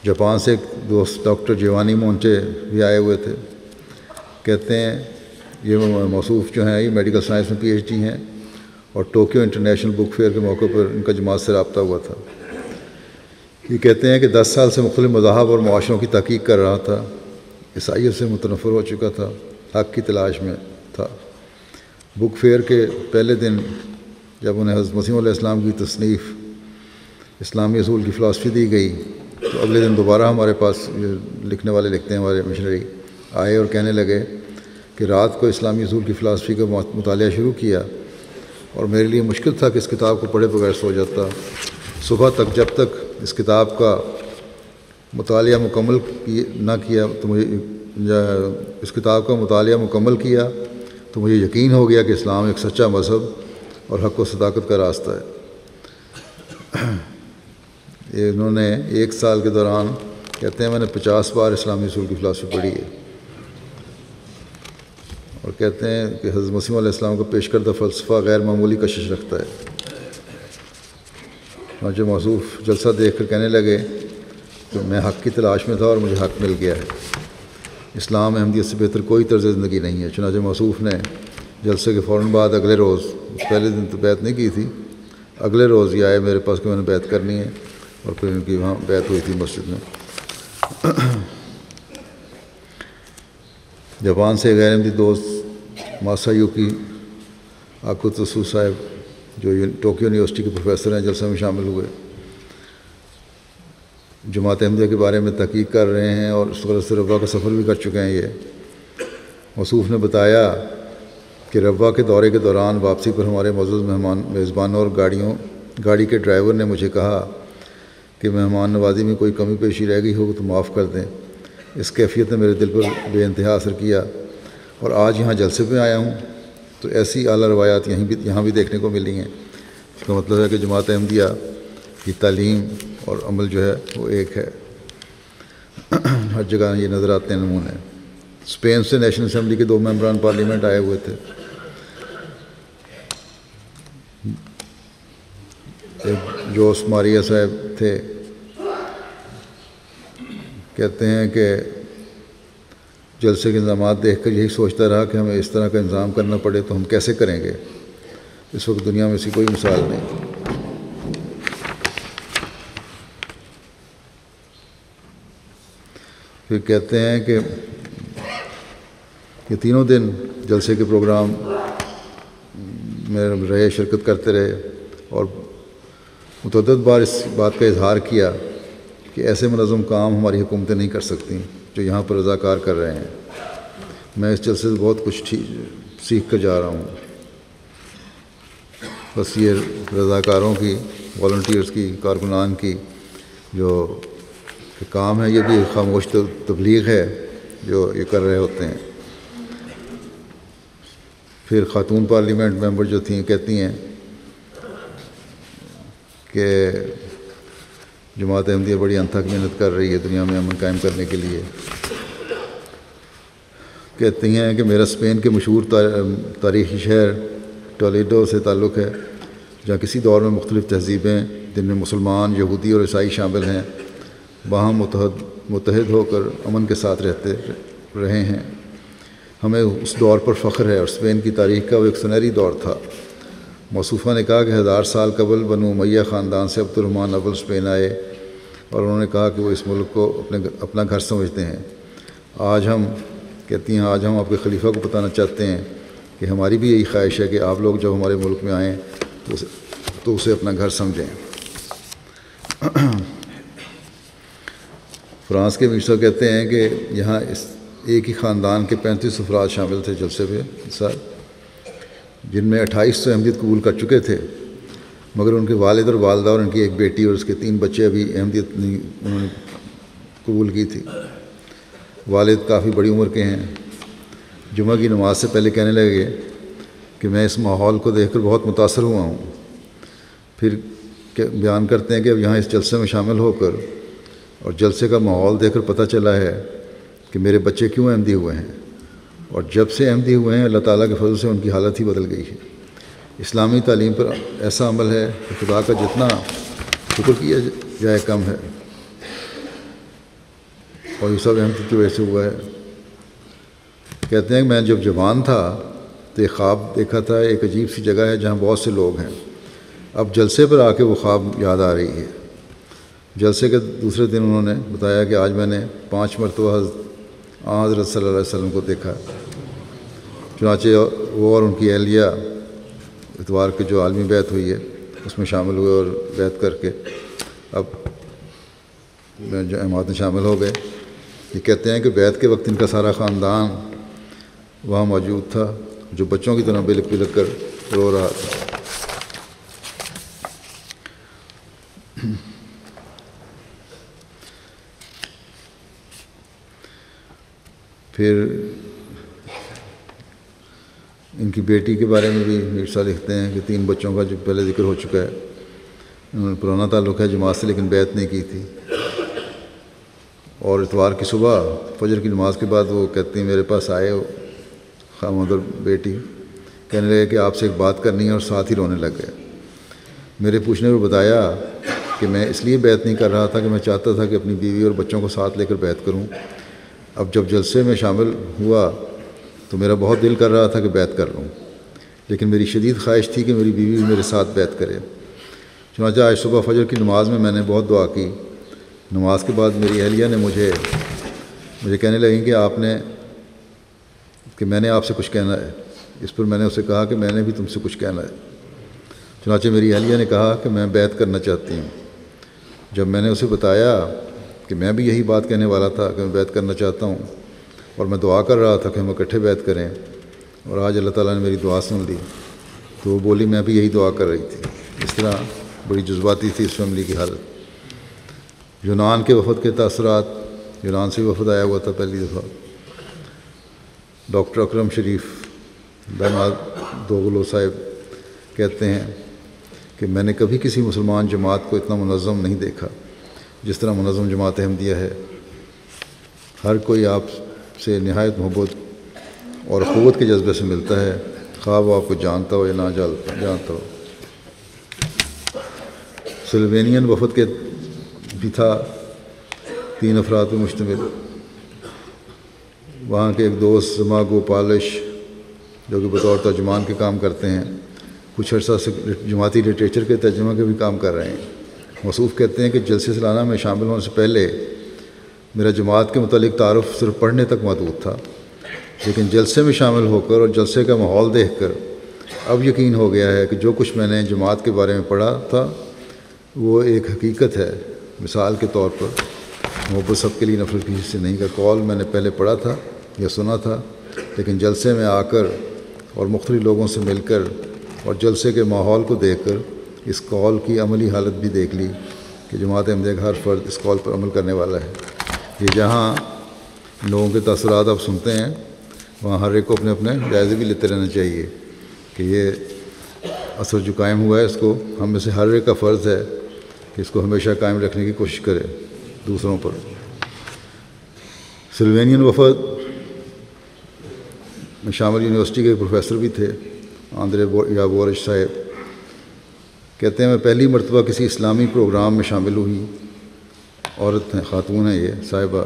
[SPEAKER 1] جاپان سے ایک دوست ڈاکٹر جیوانی مونٹے بھی آئے ہوئے تھے۔ کہتے ہیں یہ موصوف جو ہیں یہ میڈیکل سائنس میں PhD ہیں اور ٹوکیو انٹرنیشنل بک فیئر کے موقع پر ان کا جماعت سے رابطہ ہوا تھا۔ یہ کہتے ہیں کہ 10 سال سے مختلف مذاہب اور معاشروں کی تحقیق کر رہا تھا، عیسائیت سے متنفر ہو چکا تھا، حق کی تلاش میں تھا۔ بک فیئر کے پہلے دن جب انہیں حضرت مسیح علیہ السلام کی تصنیف اسلامی اصول کی فلاسفی دی گئی تو اگلے دن دوبارہ ہمارے پاس لکھنے والے لکھتے ہیں ہمارے مشنری آئے اور کہنے لگے کہ رات کو اسلامی اصول کی فلاسفی کا مطالعہ شروع کیا اور میرے لیے مشکل تھا کہ اس کتاب کو پڑھے بغیر سو جاتا. صبح تک جب تک اس کتاب کا مطالعہ مکمل نہ کیا تو مجھے اس کتاب کا مطالعہ مکمل کیا تو مجھے یقین ہو گیا کہ اسلام ایک سچا مذہب اور حق و صداقت کا راستہ ہے. انہوں نے 1 سال کے دوران کہتے ہیں میں نے 50 بار اسلامی اصول کی فلاسفی پڑھی ہے اور کہتے ہیں کہ حضرت مسیح علیہ السلام کا پیش کردہ فلسفہ غیر معمولی کشش رکھتا ہے. چنانچہ موصوف جلسہ دیکھ کر کہنے لگے کہ میں حق کی تلاش میں تھا اور مجھے حق مل گیا ہے. اسلام احمدیت سے بہتر کوئی طرز زندگی نہیں ہے. چنانچہ موصوف نے جلسے کے فوراً بعد اگلے روز، پہلے دن تو بیعت نہیں کی تھی، اگلے روز یہ آئے میرے پاس کہ میں نے بیعت کرنی ہے اور پھر ان کی وہاں بیعت ہوئی تھی مسجد میں. جاپان سے غیر احمدی دوست ماسایوکی آکوتسو صاحب جو ٹوکیو یونیورسٹی کے پروفیسر ہیں جلسے میں شامل ہوئے. جماعت احمدیہ کے بارے میں تحقیق کر رہے ہیں اور اس غرض سے ربوہ کا سفر بھی کر چکے ہیں. یہ موصوف نے بتایا کہ ربوہ کے دورے کے دوران واپسی پر ہمارے معزز میزبانوں اور گاڑی کے ڈرائیور نے مجھے کہا کہ مہمان نوازی میں کوئی کمی پیشی رہ گئی ہو تو معاف کر دیں. اس کیفیت نے میرے دل پر بے انتہا اثر کیا اور آج یہاں جلسے پہ آیا ہوں تو ایسی اعلیٰ روایات یہاں بھی دیکھنے کو ملی ہیں. اس کا مطلب ہے کہ جماعت احمدیہ کی تعلیم اور عمل جو ہے وہ ایک ہے. ہر جگہ یہ نظر آتے ہیں نمونے. اسپین سے نیشنل اسمبلی کے 2 ممبران پارلیمنٹ آئے ہوئے تھے. ایک جوس ماریا صاحب تھے، کہتے ہیں کہ جلسے کے انتظامات دیکھ کر یہی سوچتا رہا کہ ہمیں اس طرح کا انتظام کرنا پڑے تو ہم کیسے کریں گے. اس وقت دنیا میں ایسی کوئی مثال نہیں. پھر کہتے ہیں کہ یہ 3 دن جلسے کے پروگرام میں رہے، شرکت کرتے رہے اور متعدد بار اس بات کا اظہار کیا کہ ایسے منظم کام ہماری حکومتیں نہیں کر سکتیں جو یہاں پر رضاکار کر رہے ہیں. میں اس جلسے سے بہت کچھ سیکھ کر جا رہا ہوں. بس یہ رضاکاروں کی، والنٹیئرز کی، کارکنان کی جو کام ہے یہ بھی خاموش تبلیغ ہے جو یہ کر رہے ہوتے ہیں. پھر خاتون پارلیمنٹ ممبر جو تھیں کہتی ہیں کہ جماعت احمدیہ بڑی انتھک محنت کر رہی ہے دنیا میں امن قائم کرنے کے لیے. کہتی ہیں کہ میرا اسپین کے مشہور تاریخی شہر ٹولیڈو سے تعلق ہے جہاں کسی دور میں مختلف تہذیبیں جن میں مسلمان، یہودی اور عیسائی شامل ہیں باہم متحد ہو کر امن کے ساتھ رہتے رہے ہیں. ہمیں اس دور پر فخر ہے اور اسپین کی تاریخ کا وہ ایک سنہری دور تھا. موصوفہ نے کہا کہ 1000 سال قبل بنو امیہ خاندان سے عبد الرحمن اول اسپین آئے اور انہوں نے کہا کہ وہ اس ملک کو اپنا گھر سمجھتے ہیں. آج ہم کہتی ہیں آج ہم آپ کے خلیفہ کو بتانا چاہتے ہیں کہ ہماری بھی یہی خواہش ہے کہ آپ لوگ جب ہمارے ملک میں آئیں تو اسے اپنا گھر سمجھیں. فرانس کے میرزا کہتے ہیں کہ یہاں ایک ہی خاندان کے 35 افراد شامل تھے جلسے پہ سر، جن میں 28 تو احمدیت قبول کر چکے تھے مگر ان کے والد اور والدہ اور ان کی ایک بیٹی اور اس کے 3 بچے ابھی احمدیت نہیں انہوں نے قبول کی تھی. والد کافی بڑی عمر کے ہیں. جمعہ کی نماز سے پہلے کہنے لگے کہ میں اس ماحول کو دیکھ کر بہت متاثر ہوا ہوں. پھر بیان کرتے ہیں کہ اب یہاں اس جلسے میں شامل ہو کر اور جلسے کا ماحول دیکھ کر پتہ چلا ہے کہ میرے بچے کیوں احمدی ہوئے ہیں اور جب سے احمدی ہوئے ہیں اللہ تعالیٰ کے فضل سے ان کی حالت ہی بدل گئی ہے. اسلامی تعلیم پر ایسا عمل ہے کہ خدا کا جتنا شکر کیا جائے کم ہے اور یہ سب احمدیت کی وجہ سے ہوا ہے. کہتے ہیں کہ میں جب جوان تھا تو ایک خواب دیکھا تھا، ایک عجیب سی جگہ ہے جہاں بہت سے لوگ ہیں. اب جلسے پر آ کے وہ خواب یاد آ رہی ہے. جلسے کے دوسرے دن انہوں نے بتایا کہ آج میں نے 5 مرتبہ حضرت صلی اللہ علیہ وسلم کو دیکھا. چنانچہ وہ اور ان کی اہلیہ اتوار کی جو عالمی بیعت ہوئی ہے اس میں شامل ہوئے اور بیعت کر کے اب جماعت میں شامل ہو گئے۔ یہ کہتے ہیں کہ بیعت کے وقت ان کا سارا خاندان وہاں موجود تھا، جو بچوں کی طرح بلک بلک کر رو رہا تھا۔ پھر ان کی بیٹی کے بارے میں بھی مرزا لکھتے ہیں کہ 3 بچوں کا جو پہلے ذکر ہو چکا ہے، انہوں نے پرانا تعلق ہے جماعت سے لیکن بیعت نہیں کی تھی، اور اتوار کی صبح فجر کی نماز کے بعد وہ کہتی ہیں میرے پاس آئے خامد اور بیٹی، کہنے لگے کہ آپ سے ایک بات کرنی ہے، اور ساتھ ہی رونے لگ گئے۔ میرے پوچھنے پر بتایا کہ میں اس لیے بیعت نہیں کر رہا تھا کہ میں چاہتا تھا کہ اپنی بیوی اور بچوں کو ساتھ لے کر بیعت کروں۔ اب جب جلسے میں شامل ہوا تو میرا بہت دل کر رہا تھا کہ بیعت کر لوں، لیکن میری شدید خواہش تھی کہ میری بیوی میرے ساتھ بیعت کرے۔ چنانچہ آج صبح فجر کی نماز میں نے بہت دعا کی۔ نماز کے بعد میری اہلیہ نے مجھے کہنے لگیں کہ میں نے آپ سے کچھ کہنا ہے۔ اس پر میں نے اسے کہا کہ میں نے بھی تم سے کچھ کہنا ہے۔ چنانچہ میری اہلیہ نے کہا کہ میں بیعت کرنا چاہتی ہوں۔ جب میں نے اسے بتایا کہ میں بھی یہی بات کہنے والا تھا کہ میں بیعت کرنا چاہتا ہوں، اور میں دعا کر رہا تھا کہ ہم اکٹھے بیعت کریں، اور آج اللہ تعالیٰ نے میری دعا سن لی، تو وہ بولی میں بھی یہی دعا کر رہی تھی۔ اس طرح بڑی جذباتی تھی اس فیملی کی حالت۔ یونان کے وفد کے تاثرات۔ یونان سے وفد آیا ہوا تھا پہلی دفعہ۔ ڈاکٹر اکرم شریف داماد دوغلو صاحب کہتے ہیں کہ میں نے کبھی کسی مسلمان جماعت کو اتنا منظم نہیں دیکھا جس طرح منظم جماعت احمدیہ ہے۔ ہر کوئی آپ سے نہایت محبت اور قوت کے جذبے سے ملتا ہے، خواہ وہ آپ کو جانتا ہو یا نہ جانتا ہو۔ سلوینین وفد کے بھی تھا، 3 افراد پر مشتمل۔ وہاں کے ایک دوست زما گوپالش جو کہ بطور ترجمان کے کام کرتے ہیں، کچھ عرصہ سے جماعتی لٹریچر کے ترجمہ کے بھی کام کر رہے ہیں۔ موصوف کہتے ہیں کہ جلسے سالانہ میں شامل ہونے سے پہلے میرا جماعت کے متعلق تعارف صرف پڑھنے تک محدود تھا، لیکن جلسے میں شامل ہو کر اور جلسے کا ماحول دیکھ کر اب یقین ہو گیا ہے کہ جو کچھ میں نے جماعت کے بارے میں پڑھا تھا وہ ایک حقیقت ہے۔ مثال کے طور پر محبت سب کے لیے نفرت کسی سے نہیں کا قول میں نے پہلے پڑھا تھا یا سنا تھا، لیکن جلسے میں آ کر اور مختلف لوگوں سے مل کر اور جلسے کے ماحول کو دیکھ کر اس قول کی عملی حالت بھی دیکھ لی کہ جماعت احمدیہ کا ہر فرد اس قول پر عمل کرنے والا ہے۔ یہ جہاں لوگوں کے تاثرات آپ سنتے ہیں، وہاں ہر ایک کو اپنے اپنے جائزے بھی لیتے رہنا چاہیے کہ یہ اثر جو قائم ہوا ہے اس کو ہم میں سے ہر ایک کا فرض ہے کہ اس کو ہمیشہ قائم رکھنے کی کوشش کرے دوسروں پر۔ سلوینین وفد میں شامل یونیورسٹی کے پروفیسر بھی تھے، آندرے یابورش صاحب کہتے ہیں میں پہلی مرتبہ کسی اسلامی پروگرام میں شامل ہوئی، عورت ہیں، خاتون ہیں یہ صاحبہ،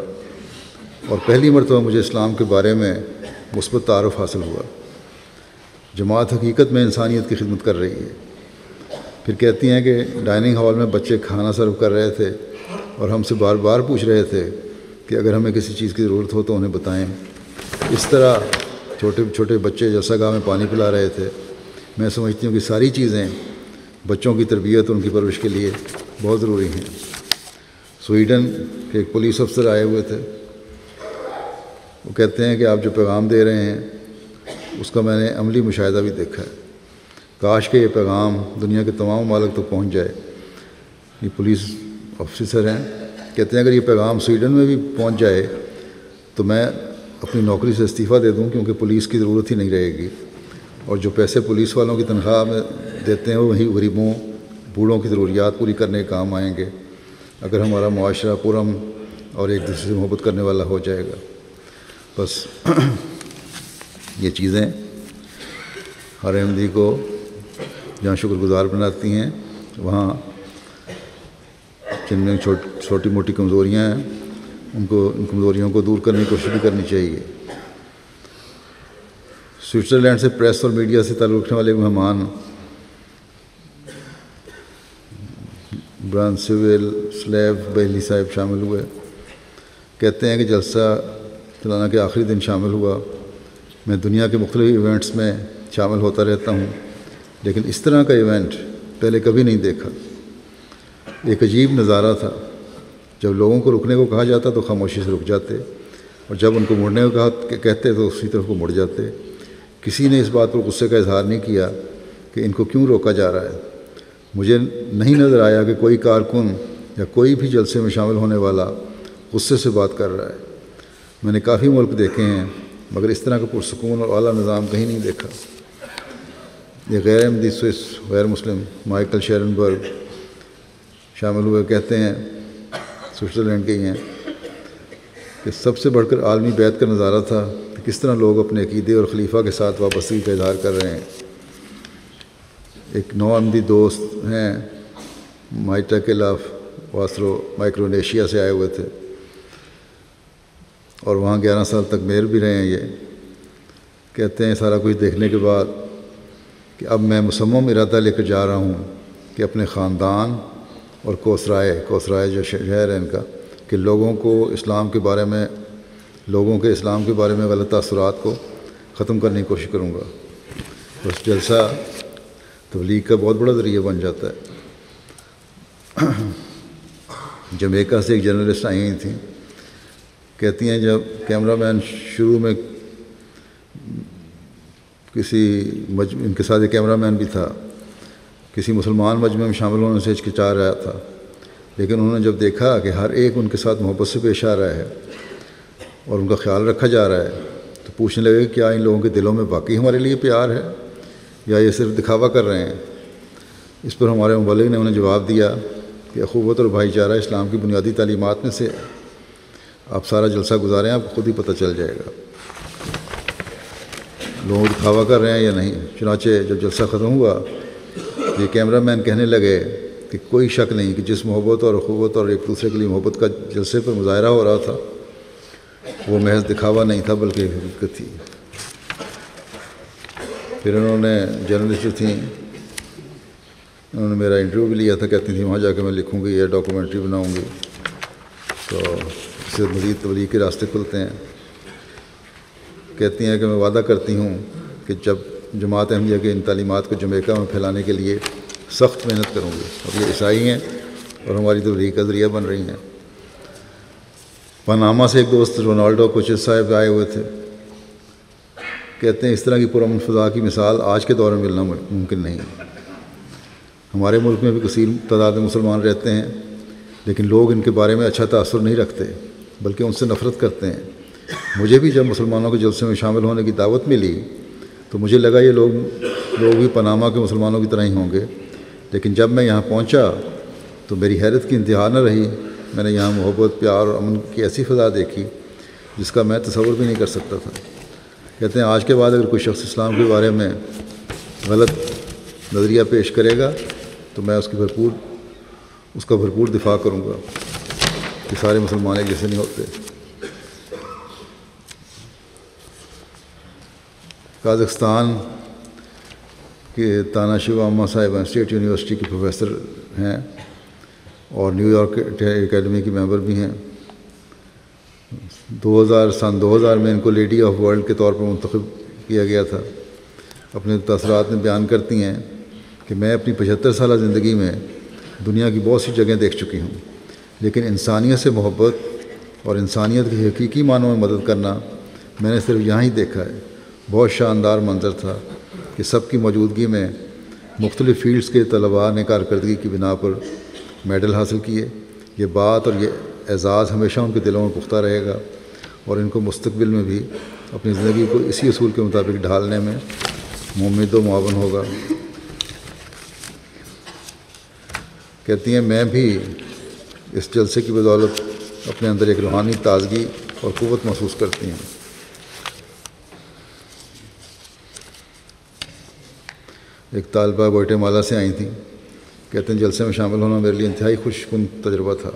[SPEAKER 1] اور پہلی مرتبہ مجھے اسلام کے بارے میں مثبت تعارف حاصل ہوا۔ جماعت حقیقت میں انسانیت کی خدمت کر رہی ہے۔ پھر کہتی ہیں کہ ڈائننگ ہال میں بچے کھانا سرو کر رہے تھے اور ہم سے بار بار پوچھ رہے تھے کہ اگر ہمیں کسی چیز کی ضرورت ہو تو انہیں بتائیں۔ اس طرح چھوٹے چھوٹے بچے جلسہ گاہ میں پانی پلا رہے تھے۔ میں سمجھتی ہوں کہ ساری چیزیں بچوں کی تربیت اور ان کی پرورش کے لیے بہت ضروری ہیں۔ سویڈن کے ایک پولیس افسر آئے ہوئے تھے، وہ کہتے ہیں کہ آپ جو پیغام دے رہے ہیں اس کا میں نے عملی مشاہدہ بھی دیکھا ہے، کاش کہ یہ پیغام دنیا کے تمام ممالک تک پہنچ جائے۔ یہ پولیس آفیسر ہیں، کہتے ہیں اگر یہ پیغام سویڈن میں بھی پہنچ جائے تو میں اپنی نوکری سے استعفیٰ دے دوں، کیونکہ پولیس کی ضرورت ہی نہیں رہے گی، اور جو پیسے پولیس والوں کی تنخواہ میں دیتے ہیں وہی غریبوں بوڑھوں کی ضروریات پوری کرنے کے کام آئیں گے اگر ہمارا معاشرہ پرامن اور ایک دوسرے سے محبت کرنے والا ہو جائے گا۔ بس یہ چیزیں ہر احمدی کو جہاں شکر گزار بناتی ہیں، وہاں جن میں چھوٹی موٹی کمزوریاں ہیں ان کمزوریوں کو دور کرنے کی کوشش بھی کرنی چاہیے۔ سوئٹزرلینڈ سے پریس اور میڈیا سے تعلق رکھنے والے مہمان برانسویل سلیو بیلی صاحب شامل ہوئے۔ کہتے ہیں کہ جلسہ سالانہ کے آخری دن شامل ہوا۔ میں دنیا کے مختلف ایونٹس میں شامل ہوتا رہتا ہوں، لیکن اس طرح کا ایونٹ پہلے کبھی نہیں دیکھا۔ ایک عجیب نظارہ تھا، جب لوگوں کو رکنے کو کہا جاتا تو خاموشی سے رک جاتے، اور جب ان کو مڑنے کو کہتے تو اسی طرف کو مڑ جاتے۔ کسی نے اس بات پر غصے کا اظہار نہیں کیا کہ ان کو کیوں روکا جا رہا ہے۔ مجھے نہیں نظر آیا کہ کوئی کارکن یا کوئی بھی جلسے میں شامل ہونے والا غصے سے بات کر رہا ہے۔ میں نے کافی ملک دیکھے ہیں مگر اس طرح کا پرسکون اور اعلیٰ نظام کہیں نہیں دیکھا۔ یہ غیر احمدی سوئس غیر مسلم مائیکل شیرنبرگ شامل ہوئے، کہتے ہیں سوئٹزرلینڈ کے ہی ہیں کہ سب سے بڑھ کر عالمی بیعت کا نظارہ تھا کہ کس طرح لوگ اپنے عقیدے اور خلیفہ کے ساتھ وابستگی کا اظہار کر رہے ہیں۔ ایک نو احمدی دوست ہیں مائٹاکل آف واسرو مائکرونیشیا سے آئے ہوئے تھے اور وہاں 11 سال تک میر بھی رہے ہیں۔ یہ کہتے ہیں سارا کچھ دیکھنے کے بعد کہ اب میں مصمم ارادہ لے کر جا رہا ہوں کہ اپنے خاندان اور کوسرائے جو شہر ہے ان کا، کہ لوگوں کے اسلام کے بارے میں غلط تاثرات کو ختم کرنے کی کوشش کروں گا۔ بس جلسہ تبلیغ کا بہت بڑا ذریعہ بن جاتا ہے۔ جمیکا سے ایک جرنلسٹ آئی ہوئی تھیں، کہتی ہیں جب کیمرہ مین شروع میں ان کے ساتھ ایک کیمرہ مین بھی تھا، کسی مسلمان مجمع میں شامل ہونے سے ہچکچا رہا تھا، لیکن انہوں نے جب دیکھا کہ ہر ایک ان کے ساتھ محبت سے پیش آ رہا ہے اور ان کا خیال رکھا جا رہا ہے تو پوچھنے لگے کہ کیا ان لوگوں کے دلوں میں واقعی ہمارے لیے پیار ہے یا یہ صرف دکھاوا کر رہے ہیں۔ اس پر ہمارے مبلغ نے انہیں جواب دیا کہ اخوت اور بھائی چارہ اسلام کی بنیادی تعلیمات میں سے آپ سارا جلسہ گزاریں، آپ خود ہی پتہ چل جائے گا لوگ دکھاوا کر رہے ہیں یا نہیں۔ چنانچہ جب جلسہ ختم ہوا یہ کیمرہ مین کہنے لگے کہ کوئی شک نہیں کہ جس محبت اور اخوت اور ایک دوسرے کے لیے محبت کا جلسے پر مظاہرہ ہو رہا تھا وہ محض دکھاوا نہیں تھا بلکہ حقیقت تھی۔ پھر انہوں نے جرنلسٹ جو تھیں انہوں نے میرا انٹرویو بھی لیا تھا، کہتی تھیں وہاں جا کے میں لکھوں گی یا ڈاکومنٹری بناؤں گی، تو اس سے مزید تبلیغ کے راستے کھلتے ہیں۔ کہتی ہیں کہ میں وعدہ کرتی ہوں کہ جب جماعت احمدیہ کے ان تعلیمات کو جمیکا میں پھیلانے کے لیے سخت محنت کروں گی۔ اب یہ عیسائی ہیں اور ہماری تبلیغ کا ذریعہ بن رہی ہیں۔ پاناما سے ایک دوست رونالڈو کوچز صاحب آئے ہوئے تھے، کہتے ہیں اس طرح کی پرامن فضا کی مثال آج کے دور میں ملنا ممکن نہیں۔ ہمارے ملک میں بھی کثیر تعداد میں مسلمان رہتے ہیں لیکن لوگ ان کے بارے میں اچھا تاثر نہیں رکھتے بلکہ ان سے نفرت کرتے ہیں۔ مجھے بھی جب مسلمانوں کے جلسے میں شامل ہونے کی دعوت ملی تو مجھے لگا یہ لوگ بھی پاناما کے مسلمانوں کی طرح ہی ہوں گے، لیکن جب میں یہاں پہنچا تو میری حیرت کی انتہا نہ رہی۔ میں نے یہاں محبت، پیار اور امن کی ایسی فضا دیکھی جس کا میں تصور بھی نہیں کر سکتا تھا۔ کہتے ہیں آج کے بعد اگر کوئی شخص اسلام کے بارے میں غلط نظریہ پیش کرے گا تو میں اس کا بھرپور دفاع کروں گا کہ سارے مسلمان ایک جیسے نہیں ہوتے۔ قازقستان کے تانا شیواما صاحب اسٹیٹ یونیورسٹی کے پروفیسر ہیں اور نیو یارک اکیڈمی کی ممبر بھی ہیں۔ سن 2000 میں ان کو لیڈی آف ورلڈ کے طور پر منتخب کیا گیا تھا۔ اپنے تاثرات میں بیان کرتی ہیں کہ میں اپنی 75 سالہ زندگی میں دنیا کی بہت سی جگہیں دیکھ چکی ہوں، لیکن انسانیت سے محبت اور انسانیت کی حقیقی معنوں میں مدد کرنا میں نے صرف یہاں ہی دیکھا ہے۔ بہت شاندار منظر تھا کہ سب کی موجودگی میں مختلف فیلڈز کے طلباء نے کارکردگی کی بنا پر میڈل حاصل کیے۔ یہ بات اور یہ اعزاز ہمیشہ ان کے دلوں میں پختہ رہے گا اور ان کو مستقبل میں بھی اپنی زندگی کو اسی اصول کے مطابق ڈھالنے میں ممد و معاون ہوگا۔ کہتی ہیں میں بھی اس جلسے کی بدولت اپنے اندر ایک روحانی تازگی اور قوت محسوس کرتی ہوں۔ ایک طالبہ گوئٹے سے آئی تھیں، کہتے ہیں جلسے میں شامل ہونا میرے لیے انتہائی خوش کن تجربہ تھا۔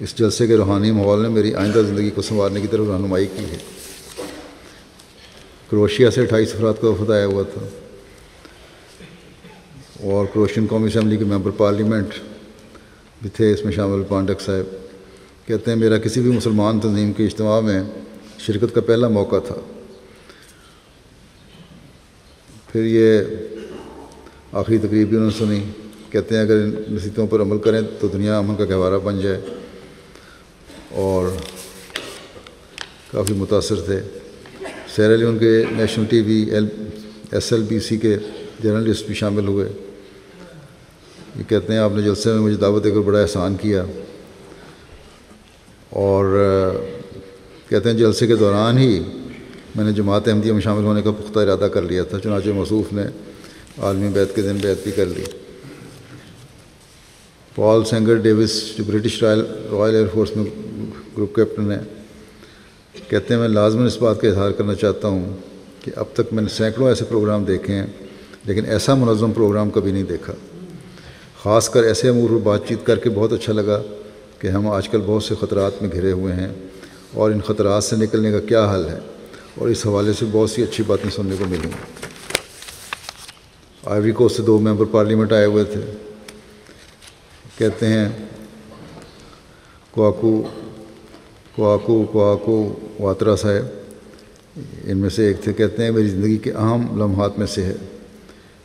[SPEAKER 1] اس جلسے کے روحانی ماحول نے میری آئندہ زندگی کو سنوارنے کی طرف رہنمائی کی ہے۔ کروشیا سے 28 افراد کا وفد آیا ہوا تھا اور کروشین قومی اسمبلی کے ممبر پارلیمنٹ بھی تھے اس میں شامل پانڈک صاحب۔ کہتے ہیں میرا کسی بھی مسلمان تنظیم کے اجتماع میں شرکت کا پہلا موقع تھا۔ پھر یہ آخری تقریب بھی انہوں نے سنی کہتے ہیں اگر ان نصیحتوں پر عمل کریں تو دنیا امن کا گہوارہ بن جائے، اور کافی متاثر تھے۔ سیرا لیون کے نیشنل ٹی وی SLBC کے جرنلسٹ بھی شامل ہوئے۔ یہ کہتے ہیں آپ نے جلسے میں مجھے دعوت دے کر بڑا احسان کیا، اور کہتے ہیں جلسے کے دوران ہی میں نے جماعت احمدیہ میں شامل ہونے کا پختہ ارادہ کر لیا تھا، چنانچہ موصوف نے عالمی بیعت کے دن بیعت بھی کر لی۔ پال سینگر ڈیوس جو برٹش رائل ایئر فورس میں گروپ کیپٹن ہیں، کہتے ہیں میں لازماً اس بات کا اظہار کرنا چاہتا ہوں کہ اب تک میں نے سینکڑوں ایسے پروگرام دیکھے ہیں، لیکن ایسا منظم پروگرام کبھی نہیں دیکھا۔ خاص کر ایسے امور پر بات چیت کر کے بہت اچھا لگا کہ ہم آج کل بہت سے خطرات میں گھرے ہوئے ہیں اور ان خطرات سے نکلنے کا کیا حل ہے، اور اس حوالے سے بہت سی اچھی باتیں سننے کو ملیں۔ آئیوری کوسٹ سے 2 ممبر پارلیمنٹ آئے ہوئے تھے، کہتے ہیں کوآکو واترا صاحب ان میں سے ایک تھے، کہتے ہیں میری زندگی کے اہم لمحات میں سے ہے۔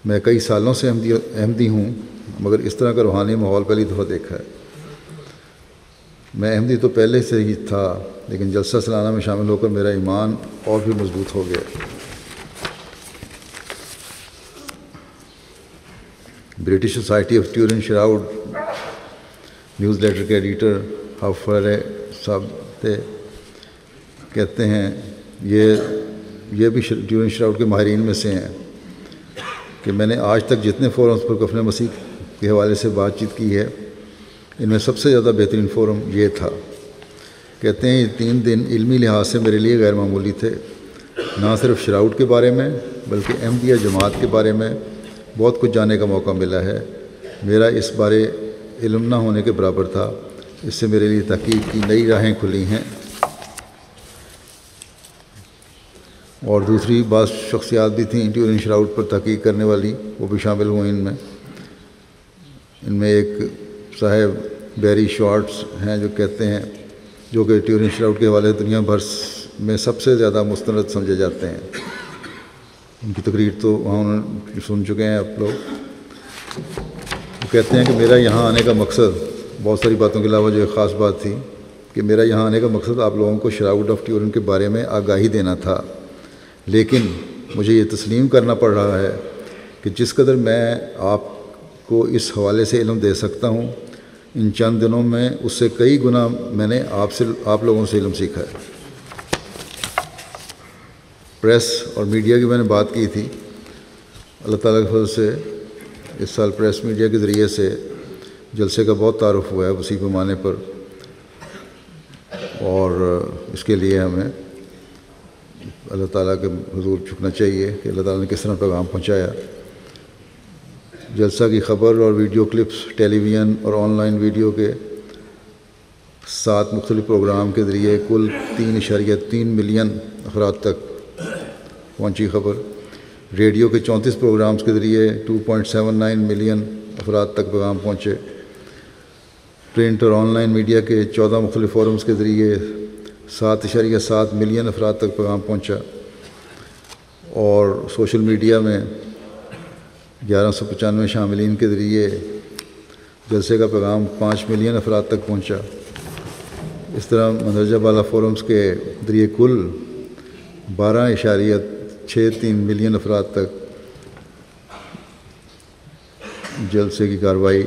[SPEAKER 1] میں کئی سالوں سے احمدی ہوں، مگر اس طرح کا روحانی ماحول پہلی دفعہ دیکھا ہے۔ میں احمدی تو پہلے سے ہی تھا، لیکن جلسہ سالانہ میں شامل ہو کر میرا ایمان اور بھی مضبوط ہو گیا۔ British Society of Turin Shroud newsletter کے ایڈیٹر ہافرے صاحب تھے، کہتے ہیں یہ بھی ٹیورن شراؤڈ کے ماہرین میں سے ہیں کہ میں نے آج تک جتنے فورمز پر کفن مسیح کے حوالے سے بات چیت کی ہے، ان میں سب سے زیادہ بہترین فورم یہ تھا۔ کہتے ہیں یہ 3 دن علمی لحاظ سے میرے لیے غیر معمولی تھے، نہ صرف شراؤڈ کے بارے میں بلکہ احمدیہ جماعت کے بارے میں بہت کچھ جاننے کا موقع ملا ہے۔ میرا اس بارے علم نہ ہونے کے برابر تھا، اس سے میرے لیے تحقیق کی نئی راہیں کھلی ہیں۔ اور دوسری بعض شخصیات بھی تھیں ٹیورن شراؤڈ پر تحقیق کرنے والی، وہ بھی شامل ہوئیں ان میں ایک صاحب بیری شارٹس ہیں جو کہتے ہیں، جو کہ ٹیورن شراؤڈ کے حوالے سے دنیا بھر میں سب سے زیادہ مستند سمجھے جاتے ہیں۔ ان کی تقریر تو وہاں سن چکے ہیں آپ لوگ۔ وہ کہتے ہیں کہ میرا یہاں آنے کا مقصد، بہت ساری باتوں کے علاوہ جو ایک خاص بات تھی کہ میرا یہاں آنے کا مقصد آپ لوگوں کو شراؤڈ آف ٹیورن کے بارے میں آگاہی دینا تھا، لیکن مجھے یہ تسلیم کرنا پڑ رہا ہے کہ جس قدر میں آپ کو اس حوالے سے علم دے سکتا ہوں، ان چند دنوں میں اس سے کئی گنا میں نے آپ لوگوں سے علم سیکھا ہے۔ پریس اور میڈیا کی میں نے بات کی تھی، اللہ تعالیٰ کے فضل سے اس سال پریس میڈیا کے ذریعے سے جلسے کا بہت تعارف ہوا ہے وسیع پیمانے پر، اور اس کے لیے ہمیں اللہ تعالیٰ کے حضور جھکنا چاہیے کہ اللہ تعالیٰ نے کس طرح پیغام پہنچایا۔ جلسہ کی خبر اور ویڈیو کلپس ٹیلی ویژن اور آن لائن ویڈیو کے 7 مختلف پروگرام کے ذریعے کل 3.3 ملین افراد تک پہنچی خبر۔ ریڈیو کے 34 پروگرامز کے ذریعے 2.79 ملین افراد تک پیغام پہنچے۔ پرنٹ اور آن لائن میڈیا کے 14 مختلف فورمز کے ذریعے 7.7 ملین افراد تک پیغام پہنچا، اور سوشل میڈیا میں 1195 شاملین کے ذریعے جلسے کا پیغام 5 ملین افراد تک پہنچا۔ اس طرح مندرجہ بالا فورمز کے ذریعے کل 12.63 ملین افراد تک جلسے کی کارروائی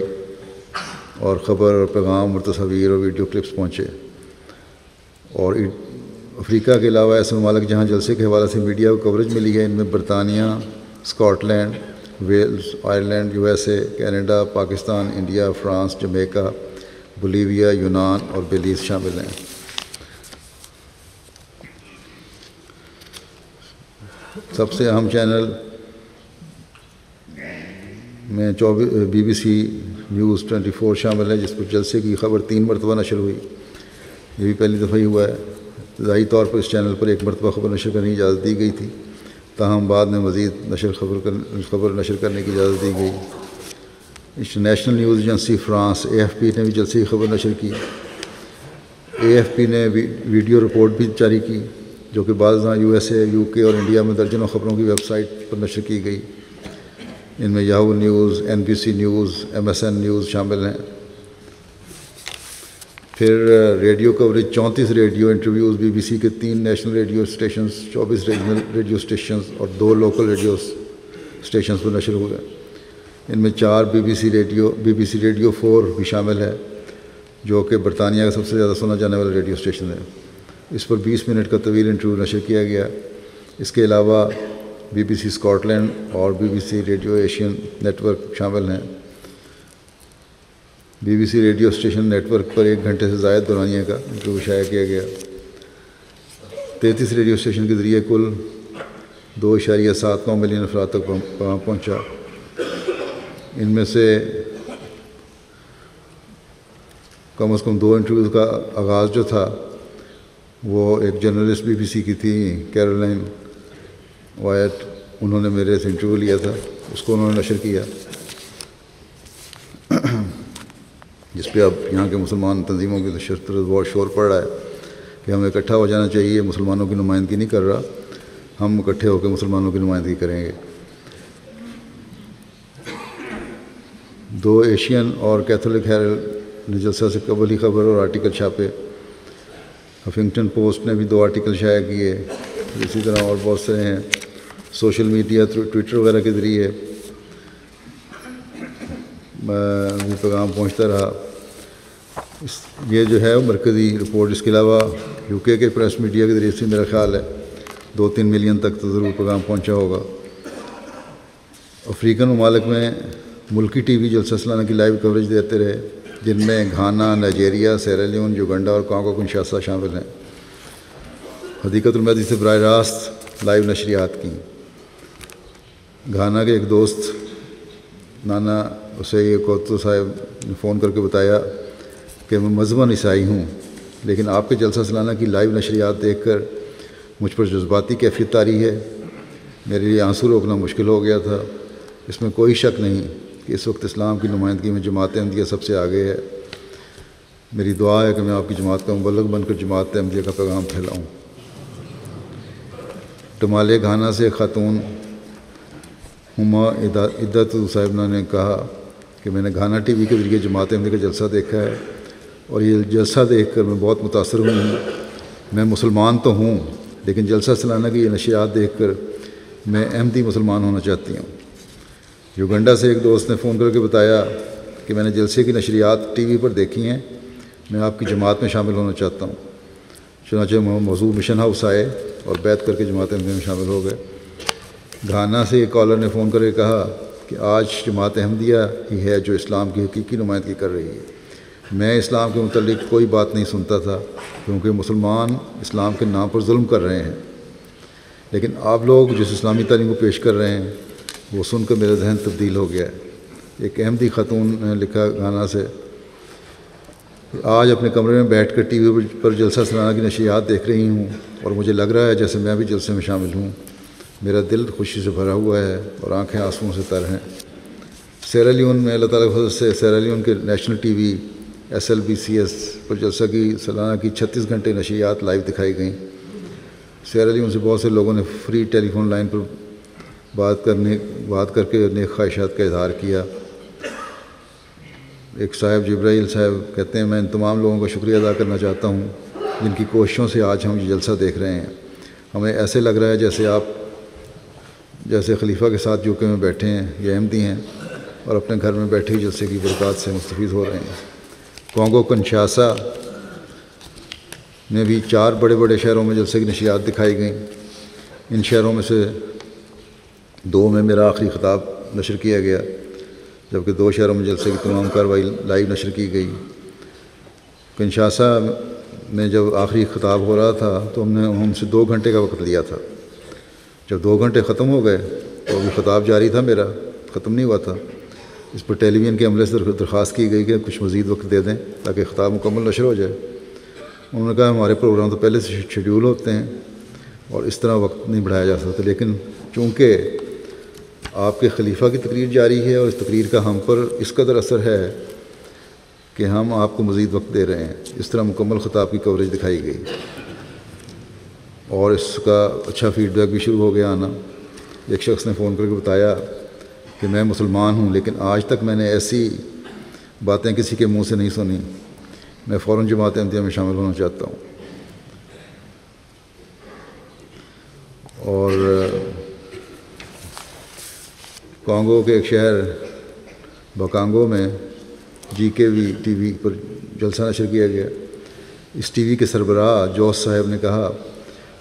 [SPEAKER 1] اور خبر اور پیغام اور تصاویر اور ویڈیو کلپس پہنچے۔ اور افریقہ کے علاوہ ایسے ممالک جہاں جلسے کے حوالے سے میڈیا کو کوریج ملی ہے، ان میں برطانیہ، Scotland, Wales, Ireland, USA، Canada, Pakistan, India, France, Jamaica, Bolivia, یونان اور بیلیز شامل ہیں۔ سب سے اہم چینل میں BBC نیوز 24 شامل ہے، جس پر جلسے کی خبر 3 مرتبہ نشر ہوئی۔ یہ بھی پہلی دفعہ ہی ہوا ہے۔ ابتدائی طور پر اس چینل پر 1 مرتبہ خبر نشر کرنے کی اجازت دی گئی تھی، تاہم بعد میں مزید خبر نشر کرنے کی اجازت دی گئی۔ International news agency France AFP نے بھی جلسے کی خبر نشر کی۔ AFP نے ویڈیو رپورٹ بھی جاری کی، جو کہ بعض USA، UK اور انڈیا میں درجنوں خبروں کی ویب سائٹ پر نشر کی گئی۔ ان میں Yahoo news, NBC news, MSN news شامل ہیں۔ پھر radio coverage 34 radio interviews BBC کے 3 national radio stations, 24 regional radio stations اور 2 لوکل ریڈیو اسٹیشنز پر نشر ہوئے۔ ان میں 4 BBC ریڈیو 4 بھی شامل ہے، جو کہ برطانیہ کا سب سے زیادہ سنا جانے والا ریڈیو اسٹیشن ہے۔ اس پر 20 منٹ کا طویل انٹرویو نشر کیا گیا۔ اس کے علاوہ BBC اسکاٹ لینڈ اور BBC radio Asian network شامل ہیں۔ BBC radio station network پر 1 گھنٹے سے زائد دورانیے کا انٹرویو شائع کیا گیا۔ 33 ریڈیو اسٹیشن کے ذریعے کل 2.79 ملین افراد تک پیغام پہنچا۔ ان میں سے کم از کم 2 انٹرویوز کا آغاز جو تھا وہ ایک جرنلسٹ BBC کی تھی، کیرولائن وائٹ، انہوں نے میرے سے انٹرویو لیا تھا، اس کو انہوں نے نشر کیا، جس پہ اب یہاں کے مسلمان تنظیموں کی طرف بہت شور پڑ رہا ہے کہ ہمیں اکٹھا ہو جانا چاہیے۔ مسلمانوں کی نمائندگی نہیں کر رہا، ہم اکٹھے ہو کے مسلمانوں کی نمائندگی کریں گے۔ 2 ایشین اور کیتھولک ہیرلڈ نے جلسہ سے قبل ہی خبر اور آرٹیکل چھاپے۔ ہفنگٹن پوسٹ نے بھی 2 آرٹیکل شائع کیے۔ اسی طرح اور بہت سے ہیں۔ سوشل میڈیا، ٹویٹر وغیرہ کے ذریعے بھی پیغام پہنچتا رہا۔ یہ جو ہے مرکزی رپورٹ۔ اس کے علاوہ UK کے پریس میڈیا کے ذریعے سے میرا خیال ہے 2-3 ملین تک تو ضرور پیغام پہنچا ہوگا۔ افریقن ممالک میں ملکی TV جلسہ سالانہ کی لائیو کوریج دیتے رہے، جن میں گھانا، نائجیریا، سیرالیون، یوگنڈا اور کانگو کنشاسا شامل ہیں۔ حدیقۃ المہدی سے براہ راست لائیو نشریات کیں۔ گھانا کے ایک دوست نانا اسے کوتو صاحب نے فون کر کے بتایا کہ میں مذہباً عیسائی ہوں، لیکن آپ کے جلسہ سالانہ کی لائیو نشریات دیکھ کر مجھ پر جذباتی کیفیت طاری ہے۔ میرے لیے آنسو روکنا مشکل ہو گیا تھا۔ اس میں کوئی شک نہیں کہ اس وقت اسلام کی نمائندگی میں جماعت احمدیہ سب سے آگے ہے۔ میری دعا ہے کہ میں آپ کی جماعت کا مبلغ بن کر جماعت احمدیہ کا پیغام پھیلاؤں۔ ٹمالے گھانا سے خاتون ہما عدت صاحبہ نے کہا کہ میں نے گھانا TV کے ذریعے جماعت احمدیہ کا جلسہ دیکھا ہے اور یہ جلسہ دیکھ کر میں بہت متاثر ہوئی ہوں۔ میں مسلمان تو ہوں، لیکن جلسہ سالانہ کی یہ نشریات دیکھ کر میں احمدی مسلمان ہونا چاہتی ہوں۔ یوگنڈا سے ایک دوست نے فون کر کے بتایا کہ میں نے جلسے کی نشریات TV پر دیکھی ہیں، میں آپ کی جماعت میں شامل ہونا چاہتا ہوں۔ چنانچہ موضوع مشن ہاؤس آئے اور بیعت کر کے جماعت احمدیہ میں شامل ہو گئے۔ گھانا سے ایک کالر نے فون کر کے کہا کہ آج جماعت احمدیہ ہی ہے جو اسلام کی حقیقی نمائندگی کر رہی ہے۔ میں اسلام کے متعلق کوئی بات نہیں سنتا تھا کیونکہ مسلمان اسلام کے نام پر ظلم کر رہے ہیں، لیکن آپ لوگ جس اسلامی تعلیم کو پیش کر رہے ہیں وہ سن کر میرا ذہن تبدیل ہو گیا ہے۔ ایک احمدی خاتون نے لکھا گھانا سے، آج اپنے کمرے میں بیٹھ کر TV پر جلسہ سالانہ کی نشریات دیکھ رہی ہوں اور مجھے لگ رہا ہے جیسے میں بھی جلسے میں شامل ہوں۔ میرا دل خوشی سے بھرا ہوا ہے اور آنکھیں آنسوؤں سے تر ہیں۔ سیرالیون میں اللہ تعالیٰ کی فضل سے سیرالیون کے نیشنل TV SLBCS پر جلسہ کی سالانہ کی 36 گھنٹے نشریات لائیو دکھائی گئیں۔ سیرالیون سے بہت سے لوگوں نے فری ٹیلی فون لائن پر بات کر کے نیک خواہشات کا اظہار کیا۔ ایک صاحب جبرائیل صاحب کہتے ہیں، میں ان تمام لوگوں کا شکریہ ادا کرنا چاہتا ہوں جن کی کوششوں سے آج ہم یہ جلسہ دیکھ رہے ہیں۔ ہمیں ایسے لگ رہا ہے جیسے خلیفہ کے ساتھ UK میں بیٹھے ہیں، یہ احمدی ہیں اور اپنے گھر میں بیٹھے ہی جلسے کی برکات سے مستفید ہو رہے ہیں۔ کانگو کنشاسا میں بھی 4 بڑے بڑے شہروں میں جلسے کی نشریات دکھائی گئیں۔ ان شہروں میں سے 2 میں میرا آخری خطاب نشر کیا گیا، جبکہ 2 شہروں میں جلسے کی تمام کارروائی لائیو نشر کی گئی۔ کنشاسا میں جب آخری خطاب ہو رہا تھا تو ہم سے 2 گھنٹے کا وقت لیا تھا۔ جب 2 گھنٹے ختم ہو گئے تو ابھی خطاب جاری تھا، میرا ختم نہیں ہوا تھا۔ اس پر ٹیلی ویژن کے عملے سے درخواست کی گئی کہ کچھ مزید وقت دے دیں تاکہ خطاب مکمل نشر ہو جائے۔ انہوں نے کہا ہمارے پروگرام تو پہلے سے شیڈول ہوتے ہیں اور اس طرح وقت نہیں بڑھایا جا سکتا، لیکن چونکہ آپ کے خلیفہ کی تقریر جاری ہے اور اس تقریر کا ہم پر اس قدر اثر ہے کہ ہم آپ کو مزید وقت دے رہے ہیں۔ اس طرح مکمل خطاب کی کوریج دکھائی گئی اور اس کا اچھا فیڈ بیک بھی شروع ہو گیا آنا۔ ایک شخص نے فون کر کے بتایا کہ میں مسلمان ہوں، لیکن آج تک میں نے ایسی باتیں کسی کے منہ سے نہیں سنی، میں فوراً جماعت احمدیہ میں شامل ہونا چاہتا ہوں۔ اور کانگو کے ایک شہر بکانگو میں GKV ٹی وی پر جلسہ نشر کیا گیا۔ اس ٹی وی کے سربراہ جوس صاحب نے کہا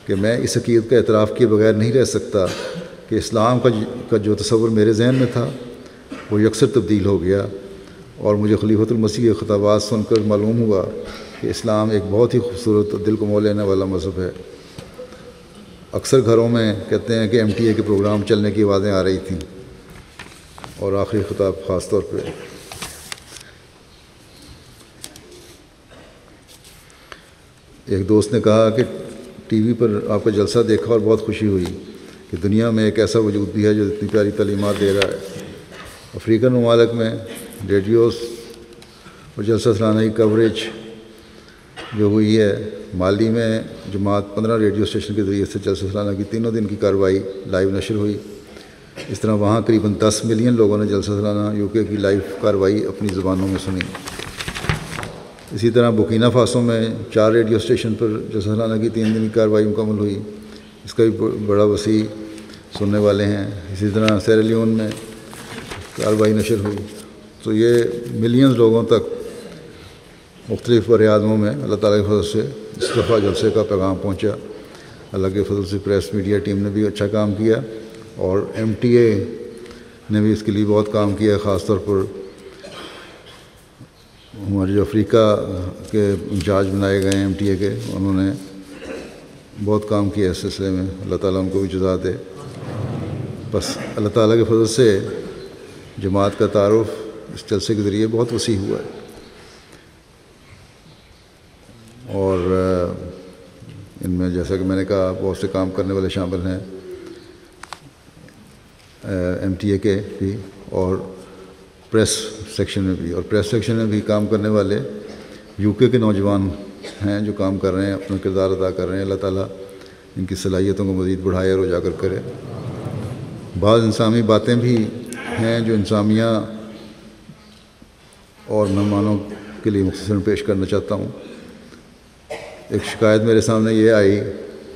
[SPEAKER 1] کہ میں اس عقیدت کا اعتراف کیے بغیر نہیں رہ سکتا کہ اسلام کا جو تصور میرے ذہن میں تھا وہ یکسر تبدیل ہو گیا، اور مجھے خلیفۃ المسیح کے خطابات سن کر معلوم ہوا کہ اسلام ایک بہت ہی خوبصورت اور دل کو موہ لینے والا مذہب ہے۔ اکثر گھروں میں کہتے ہیں کہ MTA کے پروگرام چلنے کی آوازیں آ رہی تھیں، اور آخری خطاب خاص طور پہ ایک دوست نے کہا کہ ٹی وی پر آپ کا جلسہ دیکھا اور بہت خوشی ہوئی کہ دنیا میں ایک ایسا وجود بھی ہے جو اتنی پیاری تعلیمات دے رہا ہے۔ افریقن ممالک میں ریڈیوز اور جلسہ سالانہ کی کوریج جو ہوئی ہے، مالی میں جماعت 15 ریڈیو اسٹیشن کے ذریعے سے جلسہ سالانہ کی 3 دن کی کارروائی لائیو نشر ہوئی۔ اس طرح وہاں قریباً 10 ملین لوگوں نے جلسہ سالانہ UK کی لائیو کارروائی اپنی زبانوں میں سنی۔ اسی طرح بورکینا فاسو میں 4 ریڈیو اسٹیشن پر جلسہ سالانہ کی 3 دن کی کارروائی مکمل ہوئی، اس کا بھی بڑا وسیع سننے والے ہیں۔ اسی طرح سیرا لیون میں کارروائی نشر ہوئی۔ تو یہ ملینز لوگوں تک مختلف بر اعظموں میں اللہ تعالیٰ کے فضل سے اس دفعہ جلسے کا پیغام پہنچا۔ اللہ کے فضل سے پریس میڈیا ٹیم نے بھی اچھا کام کیا، اور MTA نے بھی اس کے لیے بہت کام کیا، خاص طور پر ہمارے جو افریقہ کے انچارج بنائے گئے ہیں MTA کے، انہوں نے بہت کام کیا اس سلسلے میں۔ اللہ تعالیٰ ان کو بھی جزا دے۔ بس اللہ تعالیٰ کے فضل سے جماعت کا تعارف اس جلسے کے ذریعے بہت وسیع ہوا ہے، اور ان میں جیسا کہ میں نے کہا بہت سے کام کرنے والے شامل ہیں MTA کے بھی، اور پریس سیکشن میں بھی، اور پریس سیکشن میں بھی کام کرنے والے UK کے نوجوان ہیں جو کام کر رہے ہیں، اپنا کردار ادا کر رہے ہیں۔ اللہ تعالیٰ ان کی صلاحیتوں کو مزید بڑھائے اور اجاگر کرے۔ بعض انسانی باتیں بھی ہیں جو انسامیہ اور مہمانوں کے لیے مختصراً پیش کرنا چاہتا ہوں۔ ایک شکایت میرے سامنے یہ آئی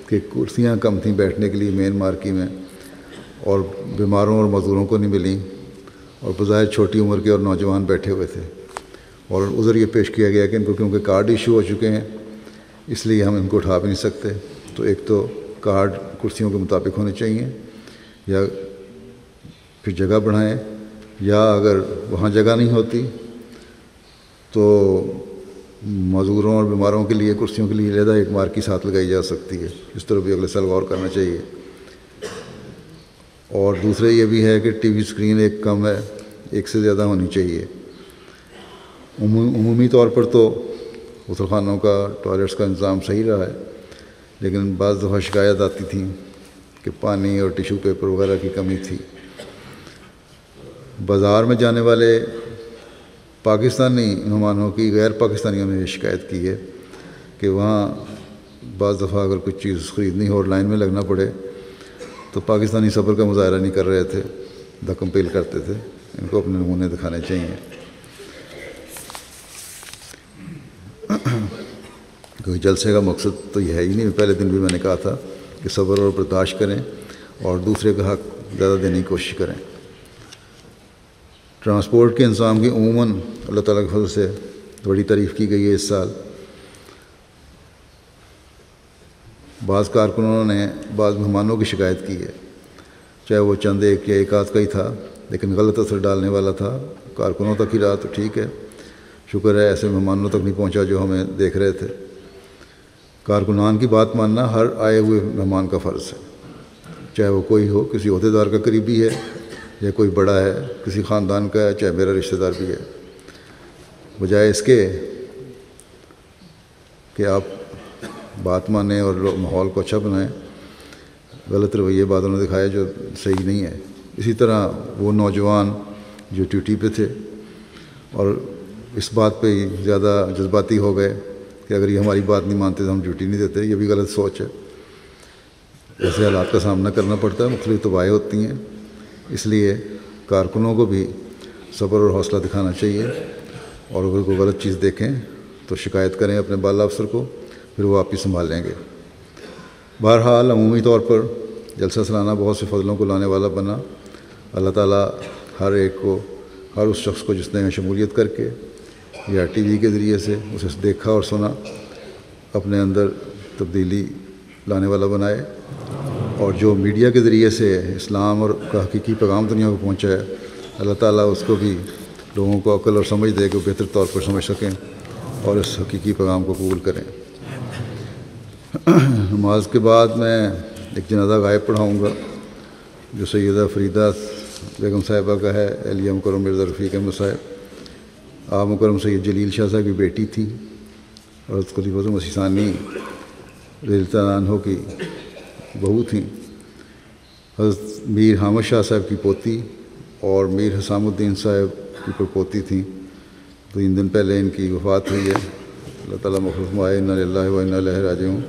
[SPEAKER 1] کہ کرسیاں کم تھیں بیٹھنے کے لیے مین مارکی میں، اور بیماروں اور مزدوروں کو نہیں ملیں، اور بظاہر چھوٹی عمر کے اور نوجوان بیٹھے ہوئے تھے، اور عذر یہ پیش کیا گیا کہ ان کو کیونکہ کارڈ ایشو ہو چکے ہیں اس لیے ہم ان کو اٹھا بھی نہیں سکتے۔ تو ایک تو کارڈ کرسیوں کے مطابق ہونے چاہیے، یا پھر جگہ بڑھائیں، یا اگر وہاں جگہ نہیں ہوتی تو معذوروں اور بیماروں کے لیے کرسیوں کے لیے علیحدہ ایک مارکی ساتھ لگائی جا سکتی ہے۔ اس طرح بھی اگلے سال غور کرنا چاہیے۔ اور دوسرے یہ بھی ہے کہ ٹی وی اسکرین ایک کم ہے، ایک سے زیادہ ہونی چاہیے۔ عمومی طور پر تو غسل خانوں کا ٹوائلٹس کا انتظام صحیح رہا ہے، لیکن بعض دفعہ شکایت آتی تھی کہ پانی اور ٹیشو پیپر وغیرہ کی کمی تھی۔ بازار میں جانے والے پاکستانی مہمانوں کی غیر پاکستانیوں نے یہ شکایت کی ہے کہ وہاں بعض دفعہ اگر کچھ چیز خریدنی ہو اور لائن میں لگنا پڑے تو پاکستانی صبر کا مظاہرہ نہیں کر رہے تھے، دھکم پیل کرتے تھے۔ ان کو اپنے نمونے دکھانے چاہیے۔ کیونکہ جلسے کا مقصد تو یہ ہے ہی نہیں، پہلے دن بھی میں نے کہا تھا کہ صبر اور برداشت کریں اور دوسرے کا حق زیادہ دینے کی کوشش کریں۔ ٹرانسپورٹ کے انتظام کی عموماً اللہ تعالیٰ کے فضل سے بڑی تعریف کی گئی ہے اس سال۔ بعض کارکنوں نے بعض مہمانوں کی شکایت کی ہے، چاہے وہ چند ایک یا ایک آدھ کا ہی تھا، لیکن غلط اثر ڈالنے والا تھا۔ کارکنوں تک ہی رہا تو ٹھیک ہے، شکر ہے ایسے مہمانوں تک نہیں پہنچا جو ہمیں دیکھ رہے تھے۔ کارکنان کی بات ماننا ہر آئے ہوئے مہمان کا فرض ہے، چاہے وہ کوئی ہو، کسی عہدیدار کا قریبی ہے یا کوئی بڑا ہے، کسی خاندان کا ہے، چاہے میرا رشتہ دار بھی ہے۔ بجائے اس کے کہ آپ بات مانیں اور ماحول کو اچھا بنائیں، غلط رویے بعضوں نے دکھایا جو صحیح نہیں ہے۔ اسی طرح وہ نوجوان جو ڈیوٹی پہ تھے اور اس بات پہ زیادہ جذباتی ہو گئے کہ اگر یہ ہماری بات نہیں مانتے تو ہم ڈیوٹی نہیں دیتے، یہ بھی غلط سوچ ہے۔ ایسے حالات کا سامنا کرنا پڑتا ہے، مختلف طباعیں ہوتی ہیں، اس لیے کارکنوں کو بھی صبر اور حوصلہ دکھانا چاہیے، اور اگر کوئی غلط چیز دیکھیں تو شکایت کریں اپنے بالا افسر کو، پھر وہ آپ ہی سنبھال لیں گے۔ بہرحال عمومی طور پر جلسہ سالانہ بہت سے فضلوں کو لانے والا بنا۔ اللہ تعالیٰ ہر ایک کو، ہر اس شخص کو جس نے شمولیت کر کے یا ٹی وی کے ذریعے سے اسے دیکھا اور سنا، اپنے اندر تبدیلی لانے والا بنائے، اور جو میڈیا کے ذریعے سے اسلام اور کا حقیقی پیغام دنیا کو پہنچا ہے، اللہ تعالیٰ اس کو بھی لوگوں کو عقل اور سمجھ دے کہ وہ بہتر طور پر سمجھ سکیں اور اس حقیقی پیغام کو قبول کریں۔ نماز کے بعد میں ایک جنازہ غائب پڑھاؤں گا جو سیدہ فریدہ بیگم صاحبہ کا ہے، اہلیہ مکرم مرزا رفیق احمد صاحب، آپ مکرم سید جلیل شاہ صاحب کی بیٹی تھی، اور حضرت خلیفۃ مسیح ثانی رضی اللہ عنہ کی بہو تھیں، حضرت میر حامد شاہ صاحب کی پوتی اور میر حسام الدین صاحب کی پڑپوتی تھیں۔ 3 دن پہلے ان کی وفات ہوئی ہے، اللہ تعالیٰ مغفرت فرمائے، انا للہ و انا الیہ راجعون۔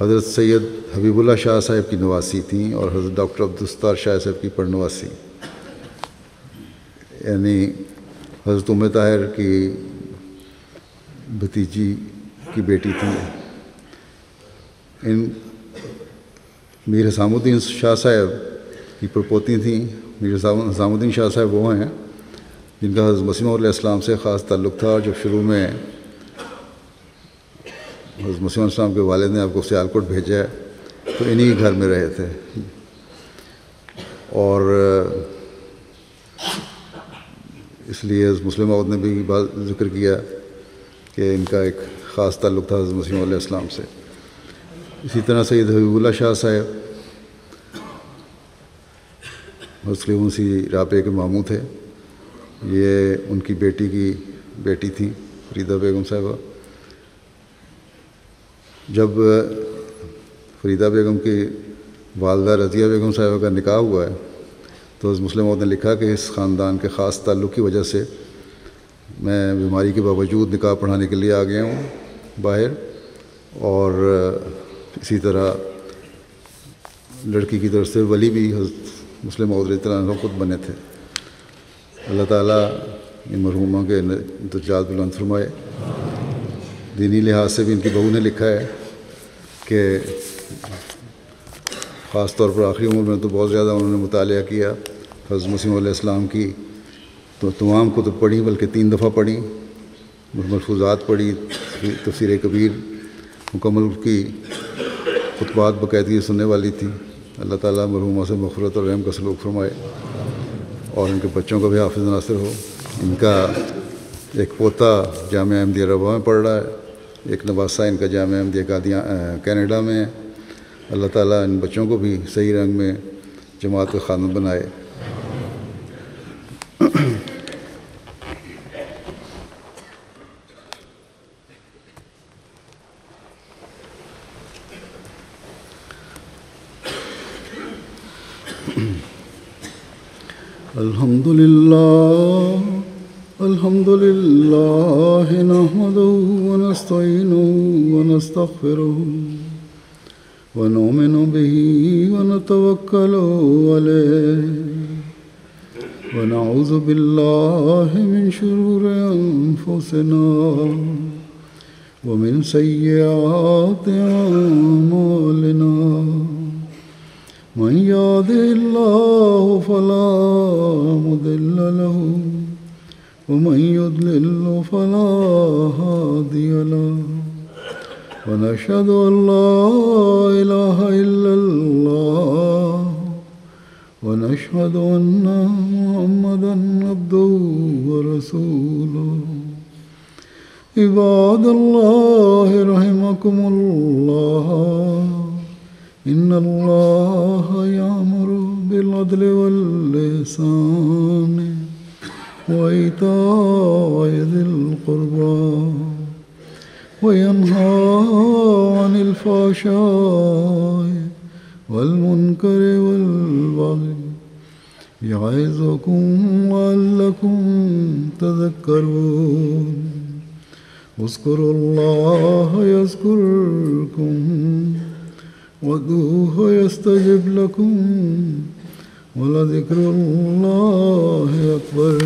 [SPEAKER 1] حضرت سید حبیب اللہ شاہ صاحب کی نواسی تھیں، اور حضرت ڈاکٹر عبدالستار شاہ صاحب کی پڑنواسی، یعنی حضرت ام طاہر کی بھتیجی کی بیٹی تھی۔ ان میر حسام الدین شاہ صاحب کی پڑپوتی تھیں۔ میر حسام الدین شاہ صاحب وہ ہیں جن کا حضرت مسیح موعود علیہ السلام سے خاص تعلق تھا، اور جب شروع میں حضرت مسیح علیہ السلام کے والد نے آپ کو سیالکوٹ بھیجا ہے تو انہی گھر میں رہے تھے، اور اس لیے حضرت مسلم موعود نے بھی بات ذکر کیا کہ ان کا ایک خاص تعلق تھا حضرت مسیح موعود علیہ السلام سے۔ اسی طرح سید حبیب اللہ شاہ صاحب حضرت خلیفہ مسیح رابعہ کے ماموں تھے، یہ ان کی بیٹی کی بیٹی تھیں فریدہ بیگم صاحبہ۔ جب فریدہ بیگم کی والدہ رضیہ بیگم صاحبہ کا نکاح ہوا ہے تو حضرت مسلم موعود نے لکھا کہ اس خاندان کے خاص تعلق کی وجہ سے میں بیماری کے باوجود نکاح پڑھانے کے لیے آ گیا ہوں باہر، اور اسی طرح لڑکی کی طرف سے ولی بھی حضرت مسلم موعود رضی اللہ عنہ خود بنے تھے۔ اللہ تعالیٰ ان مرحوموں کے درجات بلند فرمائے۔ دینی لحاظ سے بھی ان کی بہو نے لکھا ہے کہ خاص طور پر آخری عمر میں تو بہت زیادہ انہوں نے مطالعہ کیا، حضرت مسیح علیہ السلام کی تو تمام کتب پڑھی، بلکہ 3 دفعہ پڑھی، ملفوظات پڑھی، تفسیر کبیر مکمل کی، خطبات باقاعدگی سننے والی تھی۔ اللہ تعالیٰ مرحومہ سے مغفرت اور رحم کا سلوک فرمائے، اور ان کے بچوں کو بھی حافظ ناصر ہو۔ ان کا ایک پوتا جامعہ احمدیہ ربوہ میں پڑھ رہا ہے، ایک نواسہ ان کا جامعہ احمدیہ کینیڈا میں ہے۔ اللہ تعالیٰ ان بچوں کو بھی صحیح رنگ میں جماعت کا خادم بنائے۔ الحمد للہ نحمدہ ونستعینہ ونستغفرہ ونؤمن بہ ونتوکل علیہ ونعوذ باللہ من شرور انفسنا ومن سیئات اعمالنا، من يهده الله فلا مضل له ومن يضلل فلا هادي له، ونشهد أن لا إله إلا الله ونشهد أن محمدا عبده ورسوله۔ عباد الله رحمكم الله، إن الله يأمر بالعدل والإحسان وإيتاء ذي القربى وينهى عن الفحشاء والمنكر والبغي يعظكم لعلكم تذكرون۔ اذكروا الله يذكركم وادعوه يستجب لكم ولذكر الله أكبر.